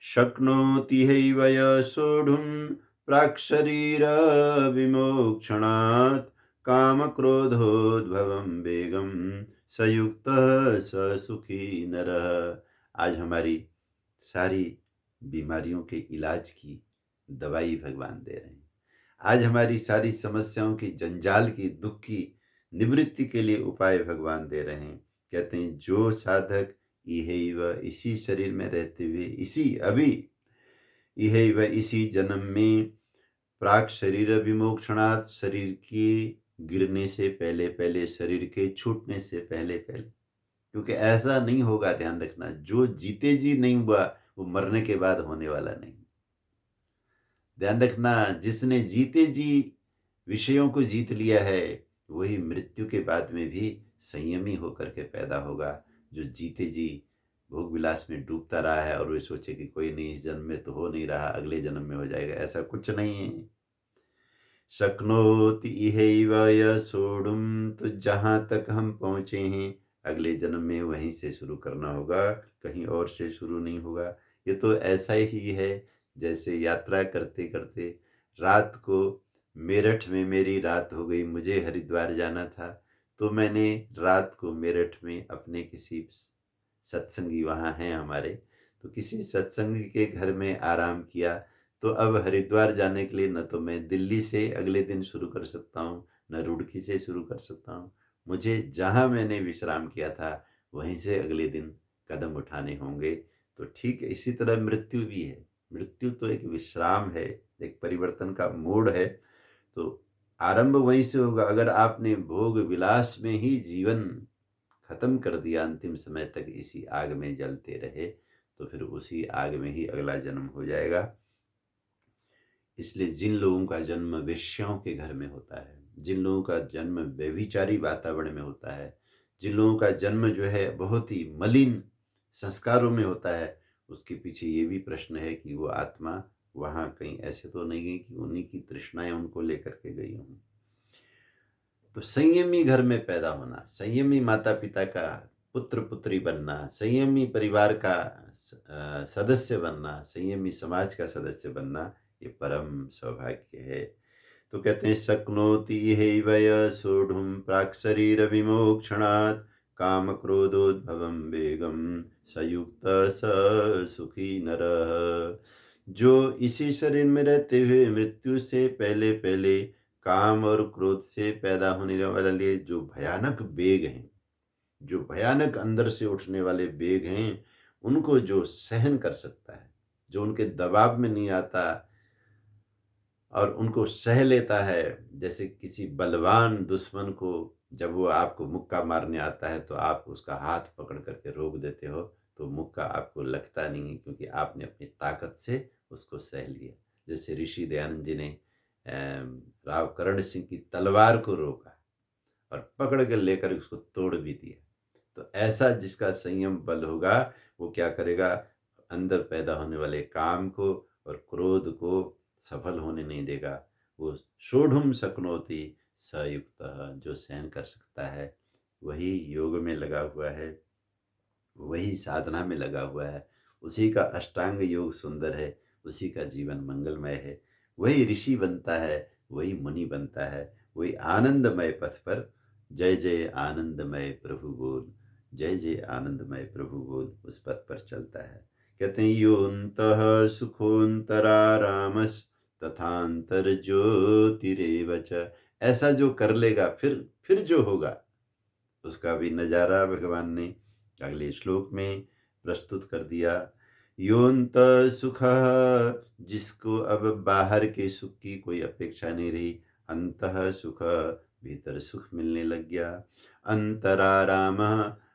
शक्नोति हैव य सोढुं प्राक्शरीर विमोक्षणात् काम क्रोधोद्भवं वेगं सयुक्तः स सुखी नरः। आज हमारी सारी बीमारियों के इलाज की दवाई भगवान दे रहे हैं। आज हमारी सारी समस्याओं की, जंजाल की, दुख की निवृत्ति के लिए उपाय भगवान दे रहे हैं। कहते हैं जो साधक इहैव, इसी शरीर में रहते हुए, इसी अभी इहैव, इसी जन्म में, प्राक शरीर विमोक्षणात्, शरीर के गिरने से पहले पहले, शरीर के छूटने से पहले पहले, क्योंकि ऐसा नहीं होगा, ध्यान रखना, जो जीते जी नहीं हुआ वो मरने के बाद होने वाला नहीं। ध्यान रखना, जिसने जीते जी विषयों को जीत लिया है वही मृत्यु के बाद में भी संयमी होकर के पैदा होगा। जो जीते जी भोग विलास में डूबता रहा है और वे सोचे कि कोई नहीं, इस जन्म में तो हो नहीं रहा, अगले जन्म में हो जाएगा, ऐसा कुछ नहीं है। शक्नोति इहैव य सोढुम, तो जहाँ तक हम पहुँचे हैं अगले जन्म में वहीं से शुरू करना होगा, कहीं और से शुरू नहीं होगा। ये तो ऐसा ही है जैसे यात्रा करते करते रात को मेरठ में मेरी रात हो गई, मुझे हरिद्वार जाना था, तो मैंने रात को मेरठ में अपने किसी सत्संगी वहाँ हैं हमारे, तो किसी सत्संगी के घर में आराम किया। तो अब हरिद्वार जाने के लिए न तो मैं दिल्ली से अगले दिन शुरू कर सकता हूँ, न रुड़की से शुरू कर सकता हूँ। मुझे जहाँ मैंने विश्राम किया था वहीं से अगले दिन कदम उठाने होंगे। तो ठीक है, इसी तरह मृत्यु भी है। मृत्यु तो एक विश्राम है, एक परिवर्तन का मोड़ है। तो आरंभ वहीं से होगा। अगर आपने भोग विलास में ही जीवन खत्म कर दिया, अंतिम समय तक इसी आग में जलते रहे, तो फिर उसी आग में ही अगला जन्म हो जाएगा। इसलिए जिन लोगों का जन्म वेश्याओं के घर में होता है, जिन लोगों का जन्म व्यभिचारी वातावरण में होता है, जिन लोगों का जन्म जो है बहुत ही मलिन संस्कारों में होता है, उसके पीछे ये भी प्रश्न है कि वो आत्मा वहाँ कहीं ऐसे तो नहीं गई कि उन्हीं की तृष्णाएं उनको लेकर के गई हों। तो संयमी घर में पैदा होना, संयमी माता पिता का पुत्र पुत्री बनना, संयमी परिवार का सदस्य बनना, संयमी समाज का सदस्य बनना, ये परम सौभाग्य है। तो कहते हैं शक्नोति इहैव य सोढुं प्राक् शरीर विमोक्षणात्, काम क्रोधोद्भवं वेगं सयुक्त स सुखी नरः। जो इसी शरीर में रहते हुए मृत्यु से पहले पहले काम और क्रोध से पैदा होने वाले जो भयानक वेग हैं, जो भयानक अंदर से उठने वाले वेग हैं, उनको जो सहन कर सकता है, जो उनके दबाव में नहीं आता और उनको सह लेता है, जैसे किसी बलवान दुश्मन को जब वो आपको मुक्का मारने आता है तो आप उसका हाथ पकड़ करके रोक देते हो, तो मुक्का आपको लगता नहीं है, क्योंकि आपने अपनी ताकत से उसको सह लिया। जैसे ऋषि दयानंद जी ने राव करण सिंह की तलवार को रोका और पकड़ कर लेकर उसको तोड़ भी दिया। तो ऐसा जिसका संयम बल होगा, वो क्या करेगा, अंदर पैदा होने वाले काम को और क्रोध को सफल होने नहीं देगा। वो सोढ़ुम शक्नोति सयुक्त, जो सहन कर सकता है वही योग में लगा हुआ है, वही साधना में लगा हुआ है, उसी का अष्टांग योग सुंदर है, उसी का जीवन मंगलमय है, वही ऋषि बनता है, वही मुनि बनता है, वही आनंदमय पथ पर जय जय आनंदमय प्रभु बोल, जय जय आनंदमय प्रभु बोल, उस पथ पर चलता है। कहते हैं योऽन्तः सुखोऽन्तरारामस् तथांतर ज्योतिरेव च। ऐसा जो कर लेगा फिर जो होगा उसका भी नजारा भगवान ने अगले श्लोक में प्रस्तुत कर दिया। योऽन्त सुख, जिसको अब बाहर के सुख की कोई अपेक्षा नहीं रही, अंतः सुख, भीतर सुख मिलने लग गया। अंतराराम,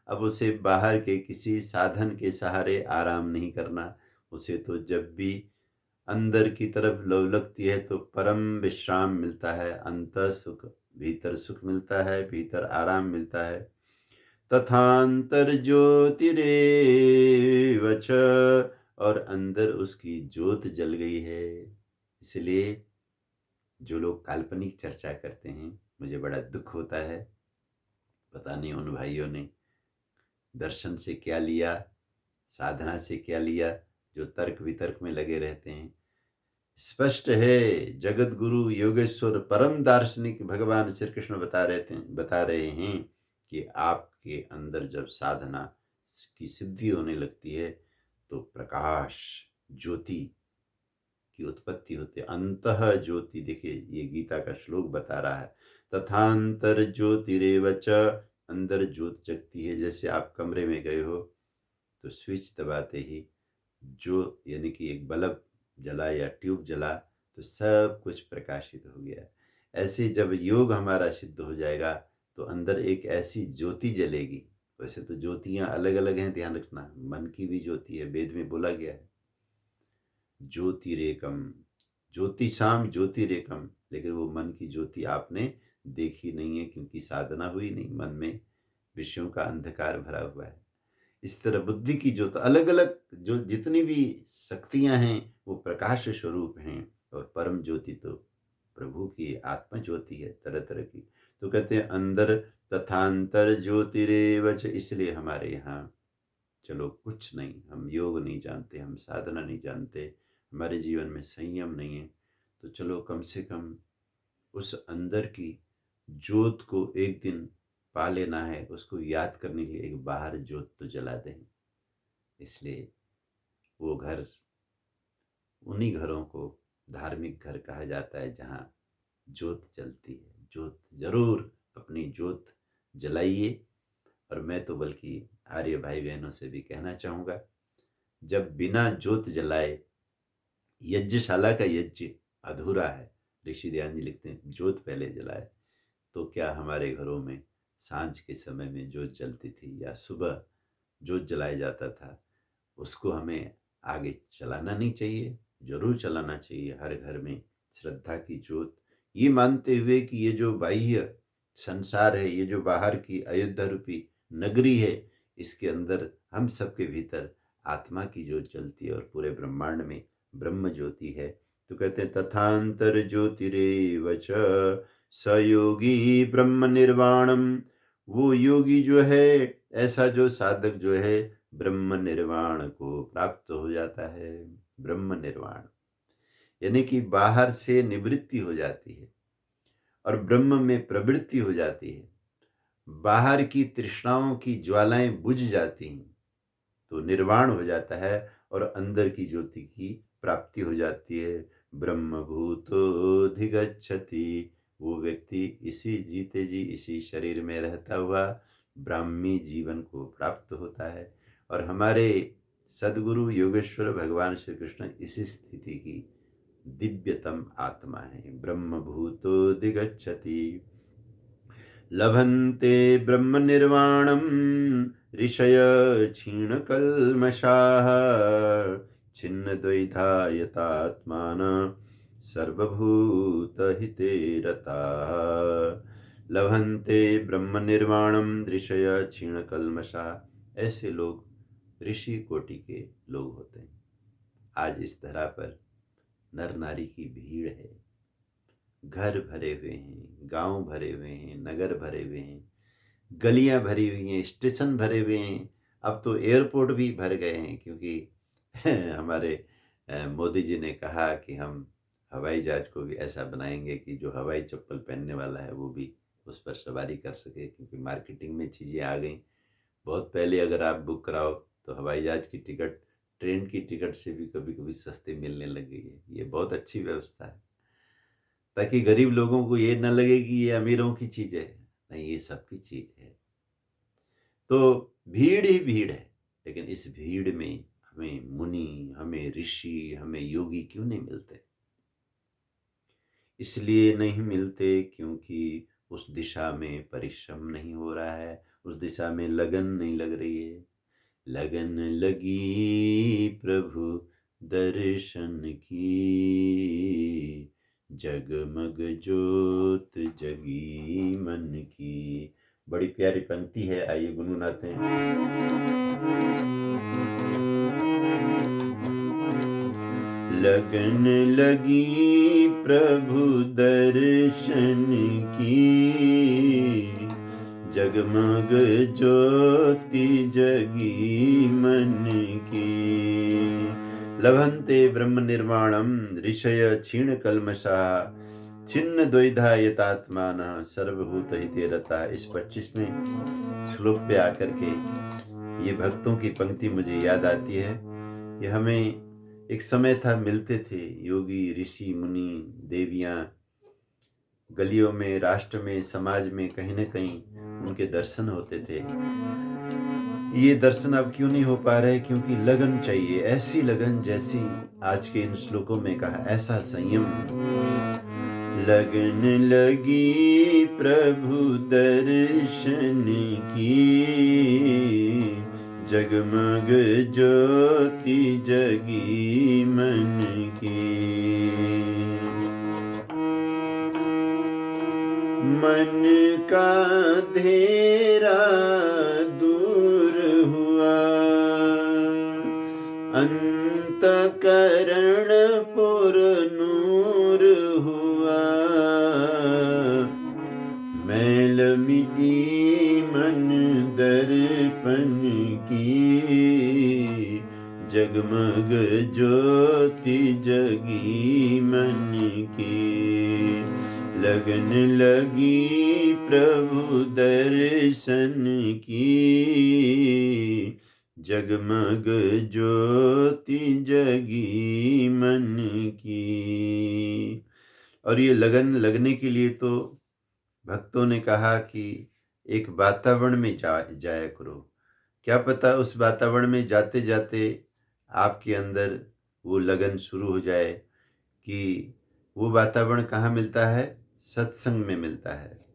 अब उसे बाहर के किसी साधन के सहारे आराम नहीं करना, उसे तो जब भी अंदर की तरफ लौ लगती है तो परम विश्राम मिलता है, अंत सुख, भीतर सुख मिलता है, भीतर आराम मिलता है। तथांतर ज्योतिरेव च, और अंदर उसकी ज्योत जल गई है। इसलिए जो लोग काल्पनिक चर्चा करते हैं, मुझे बड़ा दुख होता है, पता नहीं उन भाइयों ने दर्शन से क्या लिया, साधना से क्या लिया, जो तर्क वितर्क में लगे रहते हैं। स्पष्ट है, जगत गुरु योगेश्वर परम दार्शनिक भगवान श्री कृष्ण बता रहे हैं कि आपके अंदर जब साधना की सिद्धि होने लगती है तो प्रकाश ज्योति की उत्पत्ति होती है। अंतः ज्योति, देखिए ये गीता का श्लोक बता रहा है। तथांतर ज्योतिरेव च, अंदर ज्योत जगती है। जैसे आप कमरे में गए हो तो स्विच दबाते ही जो यानी कि एक बल्ब जला या ट्यूब जला तो सब कुछ प्रकाशित हो गया। ऐसे जब योग हमारा सिद्ध हो जाएगा तो अंदर एक ऐसी ज्योति जलेगी। वैसे तो ज्योतियां अलग अलग हैं, ध्यान रखना, मन की भी ज्योति है, वेद में बोला गया है ज्योतिरेकम, ज्योतिषाम ज्योतिरेकम, लेकिन वो मन की ज्योति आपने देखी नहीं है क्योंकि साधना हुई नहीं, मन में विषयों का अंधकार भरा हुआ है। इस तरह बुद्धि की ज्योत अलग अलग, जो जितनी भी शक्तियां हैं वो प्रकाश स्वरूप हैं, और परम ज्योति तो प्रभु की आत्मा ज्योति है तरह तरह की। तो कहते हैं अंदर तथांतर ज्योतिरेवच, इसलिए हमारे यहाँ चलो कुछ नहीं, हम योग नहीं जानते, हम साधना नहीं जानते, हमारे जीवन में संयम नहीं है, तो चलो कम से कम उस अंदर की ज्योत को एक दिन पा लेना है, उसको याद करने के लिए एक बाहर ज्योत तो जला दें। इसलिए वो घर, उन्हीं घरों को धार्मिक घर कहा जाता है जहाँ ज्योत जलती है। ज्योत जरूर अपनी ज्योत जलाइए। और मैं तो बल्कि आर्य भाई बहनों से भी कहना चाहूँगा, जब बिना ज्योत जलाए यज्ञशाला का यज्ञ अधूरा है। ऋषि ध्यान जी लिखते हैं ज्योत पहले जलाए। तो क्या हमारे घरों में सांझ के समय में ज्योत जलती थी या सुबह ज्योत जलाया जाता था, उसको हमें आगे चलाना नहीं चाहिए, जरूर चलाना चाहिए हर घर में श्रद्धा की ज्योत, ये मानते हुए कि ये जो बाह्य संसार है, ये जो बाहर की अयोध्या रूपी नगरी है, इसके अंदर हम सबके भीतर आत्मा की ज्योत जलती है और पूरे ब्रह्मांड में ब्रह्म ज्योति है। तो कहते हैं तथांतर ज्योतिरेव च सयोगी ब्रह्म निर्वाणम, वो योगी जो है, ऐसा जो साधक जो है, ब्रह्म निर्वाण को प्राप्त हो जाता है। ब्रह्म निर्वाण यानी कि बाहर से निवृत्ति हो जाती है और ब्रह्म में प्रवृत्ति हो जाती है। बाहर की तृष्णाओं की ज्वालाएं बुझ जाती हैं तो निर्वाण हो जाता है और अंदर की ज्योति की प्राप्ति हो जाती है। ब्रह्मभूतोऽधिगच्छति, वो व्यक्ति इसी जीते जी इसी शरीर में रहता हुआ ब्राह्मी जीवन को प्राप्त होता है। और हमारे सदगुरु योगेश्वर भगवान श्री कृष्ण इसी स्थिति की दिव्यतम आत्मा है। ब्रह्मभूतोऽधिगच्छति लभन्ते ब्रह्म निर्वाणम ऋषय क्षीणकल्मषाः छिन्न द्वैधायतात्मान सर्वभूतहिते रताः। लभन्ते ब्रह्म निर्वाणम ऋषय क्षीणकल्मषाः, ऐसे लोग ऋषि कोटि के लोग होते हैं। आज इस धरा पर नर नारी की भीड़ है, घर भरे हुए हैं, गांव भरे हुए हैं, नगर भरे हुए हैं, गलियां भरी हुई हैं, स्टेशन भरे हुए हैं, अब तो एयरपोर्ट भी भर गए हैं क्योंकि हमारे मोदी जी ने कहा कि हम हवाई जहाज को भी ऐसा बनाएंगे कि जो हवाई चप्पल पहनने वाला है वो भी उस पर सवारी कर सके, क्योंकि मार्केटिंग में चीज़ें आ गई। बहुत पहले अगर आप बुक कराओ तो हवाई जहाज की टिकट ट्रेन की टिकट से भी कभी कभी सस्ती मिलने लग गई है। ये बहुत अच्छी व्यवस्था है ताकि गरीब लोगों को ये न लगे कि ये अमीरों की चीज़ है, नहीं, ये सबकी चीज़ है। तो भीड़ ही भीड़ है, लेकिन इस भीड़ में हमें मुनि, हमें ऋषि, हमें योगी क्यों नहीं मिलते? इसलिए नहीं मिलते क्योंकि उस दिशा में परिश्रम नहीं हो रहा है, उस दिशा में लगन नहीं लग रही है। लगन लगी प्रभु दर्शन की, जगमग ज्योत जगी मन की। बड़ी प्यारी पंक्ति है, आइए गुनगुनाते हैं। लगन लगी प्रभु दर्शन की, जगमग ज्योति जगी मन की। लभन्ते ब्रह्म निर्वाणम ऋषय क्षीण कल्मषाः छिन्न द्वैधा यतात्मानः सर्वभूत हिते रताः। इस 25वें श्लोक पे आकर के ये भक्तों की पंक्ति मुझे याद आती है कि हमें एक समय था, मिलते थे योगी ऋषि मुनि देवियां गलियों में, राष्ट्र में, समाज में कहीं न कहीं उनके दर्शन होते थे। ये दर्शन अब क्यों नहीं हो पा रहे? क्योंकि लगन चाहिए, ऐसी लगन जैसी आज के इन श्लोकों में कहा, ऐसा संयम। लगन लगी प्रभु दर्शन की, जगमग ज्योति जगी मन की। मन का अंधेरा दूर हुआ, अंतःकरण पुर नूर हुआ। मैल मिटी मन दर्पण की, जगमग ज्योति जगी मन की। लगन लगी प्रभु दर्शन की, जगमग ज्योति जगी मन की। और ये लगन लगने के लिए तो भक्तों ने कहा कि एक वातावरण में जाया करो। क्या पता उस वातावरण में जाते जाते आपके अंदर वो लगन शुरू हो जाए। कि वो वातावरण कहाँ मिलता है? सत्संग में मिलता है।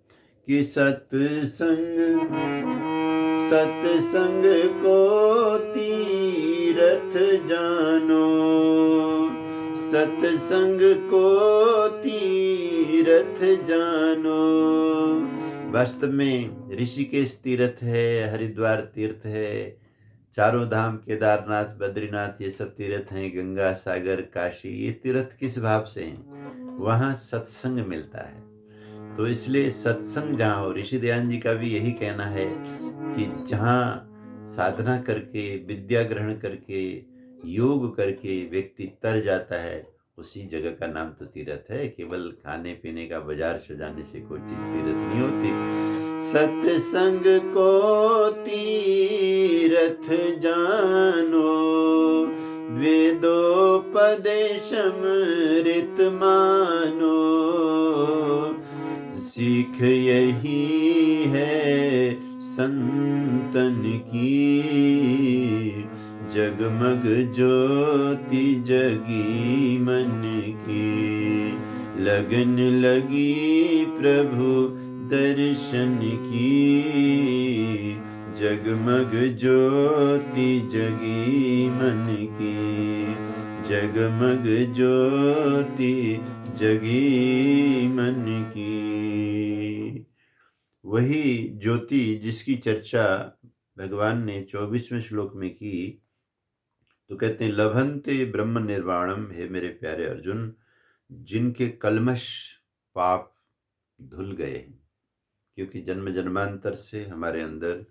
कि सत्संग को तीरथ जानो, सत्संग को तीरथ जानो। वास्तव में ऋषिकेश तीर्थ है, हरिद्वार तीर्थ है, चारों धाम केदारनाथ, बद्रीनाथ, ये सब तीर्थ हैं, गंगा सागर, काशी, ये तीर्थ किस भाव से हैं? वहाँ सत्संग मिलता है। तो इसलिए सत्संग जहाँ हो, ऋषि दयान जी का भी यही कहना है कि जहाँ साधना करके, विद्या ग्रहण करके, योग करके व्यक्ति तर जाता है, उसी जगह का नाम तो तीर्थ है। केवल खाने पीने का बाजार सजाने से कोई चीज तीर्थ नहीं होती। सत्संग को तीर्थ जानो, वेदोपदेशम ऋत मानो। सीख यही है संतन की, जगमग ज्योति जगी मन की। लगन लगी प्रभु दर्शन की, जगमग ज्योति जगी मन की। जगमग ज्योति जगी मन की। वही ज्योति जिसकी चर्चा भगवान ने 24वें श्लोक में की। तो कहते हैं, लभन्ते ब्रह्म निर्वाणम, हे मेरे प्यारे अर्जुन, जिनके कलमश पाप धुल गए हैं। क्योंकि जन्म जन्मांतर से हमारे अंदर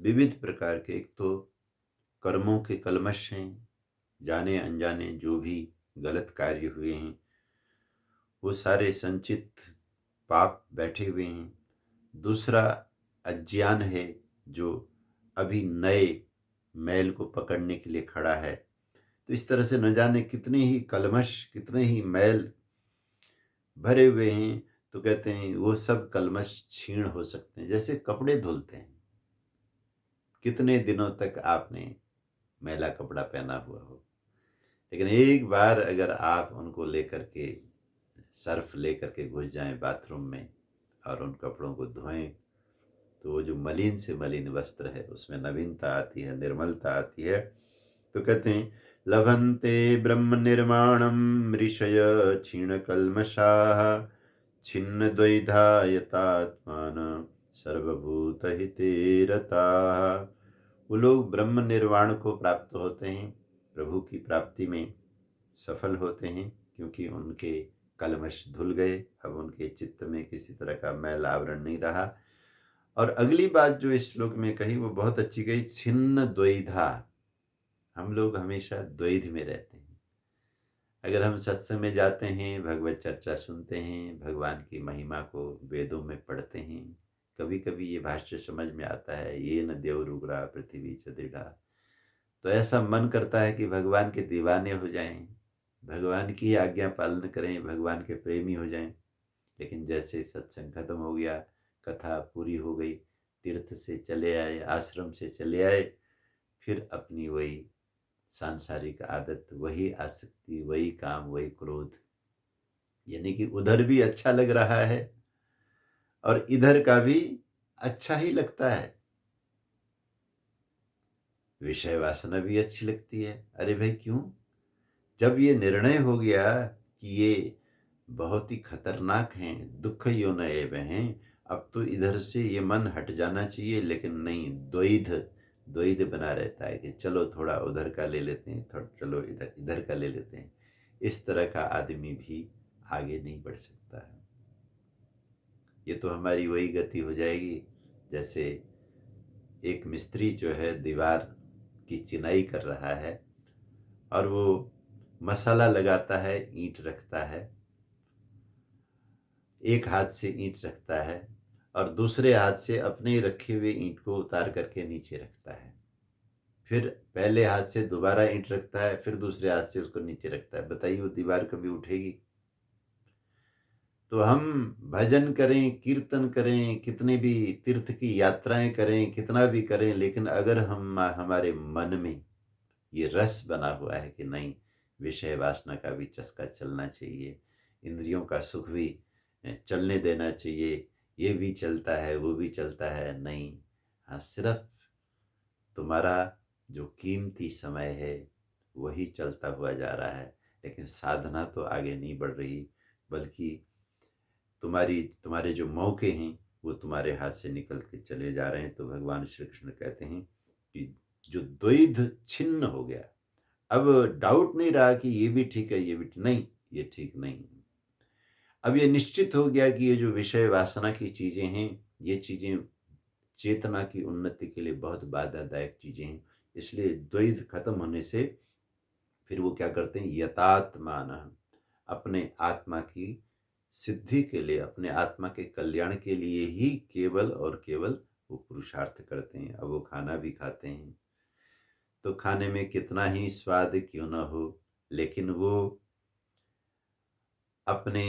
विविध प्रकार के, एक तो कर्मों के कलमश हैं, जाने अनजाने जो भी गलत कार्य हुए हैं वो सारे संचित पाप बैठे हुए हैं। दूसरा अज्ञान है जो अभी नए मैल को पकड़ने के लिए खड़ा है। तो इस तरह से न जाने कितने ही कलमश, कितने ही मैल भरे हुए हैं। तो कहते हैं वो सब कलमश क्षीण हो सकते हैं, जैसे कपड़े धुलते हैं। कितने दिनों तक आपने मैला कपड़ा पहना हुआ हो, लेकिन एक बार अगर आप उनको लेकर के, सर्फ लेकर के घुस जाएं बाथरूम में और उन कपड़ों को धोएं, तो वो जो मलिन से मलिन वस्त्र है उसमें नवीनता आती है, निर्मलता आती है। तो कहते हैं, लभन्ते ब्रह्म निर्माणम ऋषय क्षीण कल्मषाः, छिन्न द्वैधायतात्मान सर्वभूत हिते रताः। वो लोग ब्रह्म निर्वाण को प्राप्त होते हैं, प्रभु की प्राप्ति में सफल होते हैं, क्योंकि उनके कलमश धुल गए। अब उनके चित्त में किसी तरह का मैल आवरण नहीं रहा। और अगली बात जो इस श्लोक में कही वो बहुत अच्छी कही, छिन्न द्वैधा। हम लोग हमेशा द्वैध में रहते हैं। अगर हम सत्संग में जाते हैं, भगवत चर्चा सुनते हैं, भगवान की महिमा को वेदों में पढ़ते हैं, कभी कभी ये भाष्य समझ में आता है, ये न देवरुग्रा पृथ्वी च दृढ़ा, तो ऐसा मन करता है कि भगवान के दीवाने हो जाएं, भगवान की आज्ञा पालन करें, भगवान के प्रेमी हो जाएं। लेकिन जैसे सत्संग खत्म हो गया, कथा पूरी हो गई, तीर्थ से चले आए, आश्रम से चले आए, फिर अपनी वही सांसारिक आदत, वही आसक्ति, वही काम, वही क्रोध। यानी कि उधर भी अच्छा लग रहा है और इधर का भी अच्छा ही लगता है। विषय वासना भी अच्छी लगती है। अरे भाई क्यों? जब ये निर्णय हो गया कि ये बहुत ही खतरनाक हैं, दुख योनय में हैं, अब तो इधर से ये मन हट जाना चाहिए, लेकिन नहीं, द्वैध द्वैध बना रहता है कि चलो थोड़ा उधर का ले लेते हैं, थोड़ा चलो इधर इधर का ले लेते हैं। इस तरह का आदमी भी आगे नहीं बढ़ सकता है। ये तो हमारी वही गति हो जाएगी जैसे एक मिस्त्री जो है दीवार की चिनाई कर रहा है और वो मसाला लगाता है, ईंट रखता है, एक हाथ से ईंट रखता है और दूसरे हाथ से अपने रखे हुए ईंट को उतार करके नीचे रखता है, फिर पहले हाथ से दोबारा ईंट रखता है, फिर दूसरे हाथ से उसको नीचे रखता है। बताइए वो दीवार कभी उठेगी? तो हम भजन करें, कीर्तन करें, कितने भी तीर्थ की यात्राएं करें, कितना भी करें, लेकिन अगर हम हमारे मन में ये रस बना हुआ है कि नहीं, विषय वासना का भी चस्का चलना चाहिए, इंद्रियों का सुख भी चलने देना चाहिए, ये भी चलता है, वो भी चलता है, नहीं। हाँ, सिर्फ तुम्हारा जो कीमती समय है वही चलता हुआ जा रहा है, लेकिन साधना तो आगे नहीं बढ़ रही, बल्कि तुम्हारे जो मौके हैं वो तुम्हारे हाथ से निकल के चले जा रहे हैं। तो भगवान श्री कृष्ण कहते हैं कि जो द्वैध छिन्न हो गया, अब डाउट नहीं रहा कि ये भी ठीक है, ये भी नहीं, ये ठीक नहीं। अब ये निश्चित हो गया कि ये जो विषय वासना की चीजें हैं, ये चीजें चेतना की उन्नति के लिए बहुत बाधादायक चीजें हैं। इसलिए द्वैध खत्म होने से फिर वो क्या करते हैं, यतात्मान, अपने आत्मा की सिद्धि के लिए, अपने आत्मा के कल्याण के लिए ही केवल और केवल वो पुरुषार्थ करते हैं। अब वो खाना भी खाते हैं तो खाने में कितना ही स्वाद क्यों ना हो, लेकिन वो अपने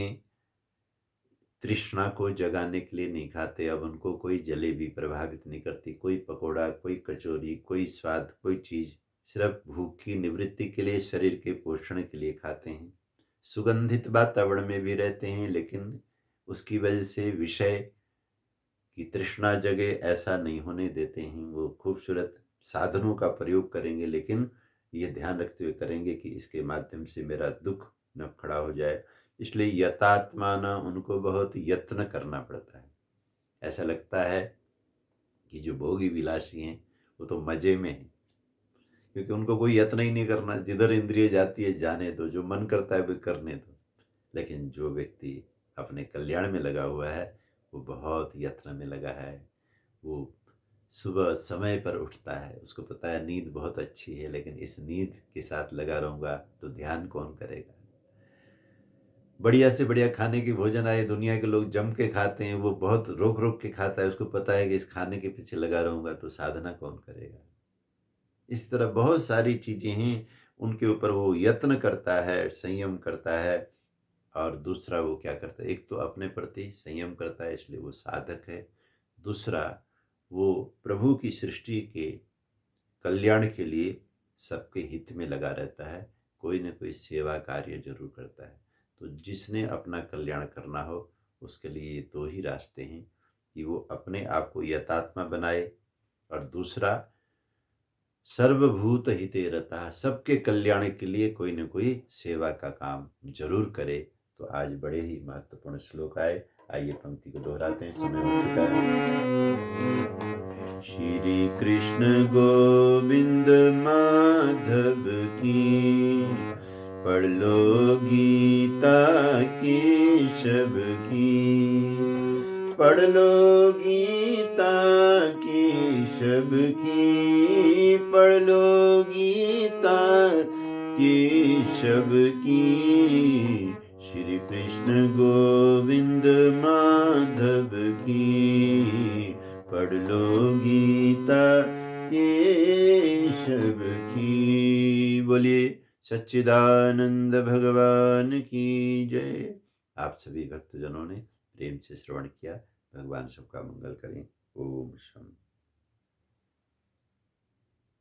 तृष्णा को जगाने के लिए नहीं खाते। अब उनको कोई जलेबी प्रभावित नहीं करती, कोई पकोड़ा, कोई कचौरी, कोई स्वाद, कोई चीज़, सिर्फ भूख की निवृत्ति के लिए, शरीर के पोषण के लिए खाते हैं। सुगंधित वातावरण में भी रहते हैं, लेकिन उसकी वजह से विषय की तृष्णा जगे ऐसा नहीं होने देते हैं। वो खूबसूरत साधनों का प्रयोग करेंगे, लेकिन ये ध्यान रखते हुए करेंगे कि इसके माध्यम से मेरा दुख न खड़ा हो जाए। इसलिए यतात्मान, उनको बहुत यत्न करना पड़ता है। ऐसा लगता है कि जो भोगी विलासी हैं वो तो मजे में हैं, क्योंकि उनको कोई यत्न ही नहीं करना, जिधर इंद्रिय जाती है जाने दो, जो मन करता है वो करने दो। लेकिन जो व्यक्ति अपने कल्याण में लगा हुआ है वो बहुत यत्न में लगा है। वो सुबह समय पर उठता है, उसको पता है नींद बहुत अच्छी है, लेकिन इस नींद के साथ लगा रहूँगा तो ध्यान कौन करेगा। बढ़िया से बढ़िया खाने की भोजन आए, दुनिया के लोग जम के खाते हैं, वो बहुत रोक रोक के खाता है, उसको पता है कि इस खाने के पीछे लगा रहूँगा तो साधना कौन करेगा। इस तरह बहुत सारी चीज़ें हैं, उनके ऊपर वो यत्न करता है, संयम करता है। और दूसरा वो क्या करता है, एक तो अपने प्रति संयम करता है, इसलिए वो साधक है। दूसरा, वो प्रभु की सृष्टि के कल्याण के लिए सबके हित में लगा रहता है, कोई न कोई सेवा कार्य जरूर करता है। तो जिसने अपना कल्याण करना हो उसके लिए ये दो ही रास्ते हैं कि वो अपने आप को यथात्मा बनाए, और दूसरा सर्वभूत हिते रता, सबके कल्याण के लिए कोई न कोई सेवा का काम जरूर करे। तो आज बड़े ही महत्वपूर्ण श्लोक आए, आइए पंक्ति को दोहराते हैं, समय हो चुका है। श्री कृष्ण गोविंद माधव की, पढ़ लो गीता की शब की, पढ़ लो गीता की शब की, पढ़ लो गीता की शब की, श्री कृष्ण गोविंद माधव की, पढ़ लो गीता केशव की। बोलिए सच्चिदानंद भगवान की जय। आप सभी भक्तजनों ने प्रेम से श्रवण किया। भगवान सबका मंगल करें। ओम शम।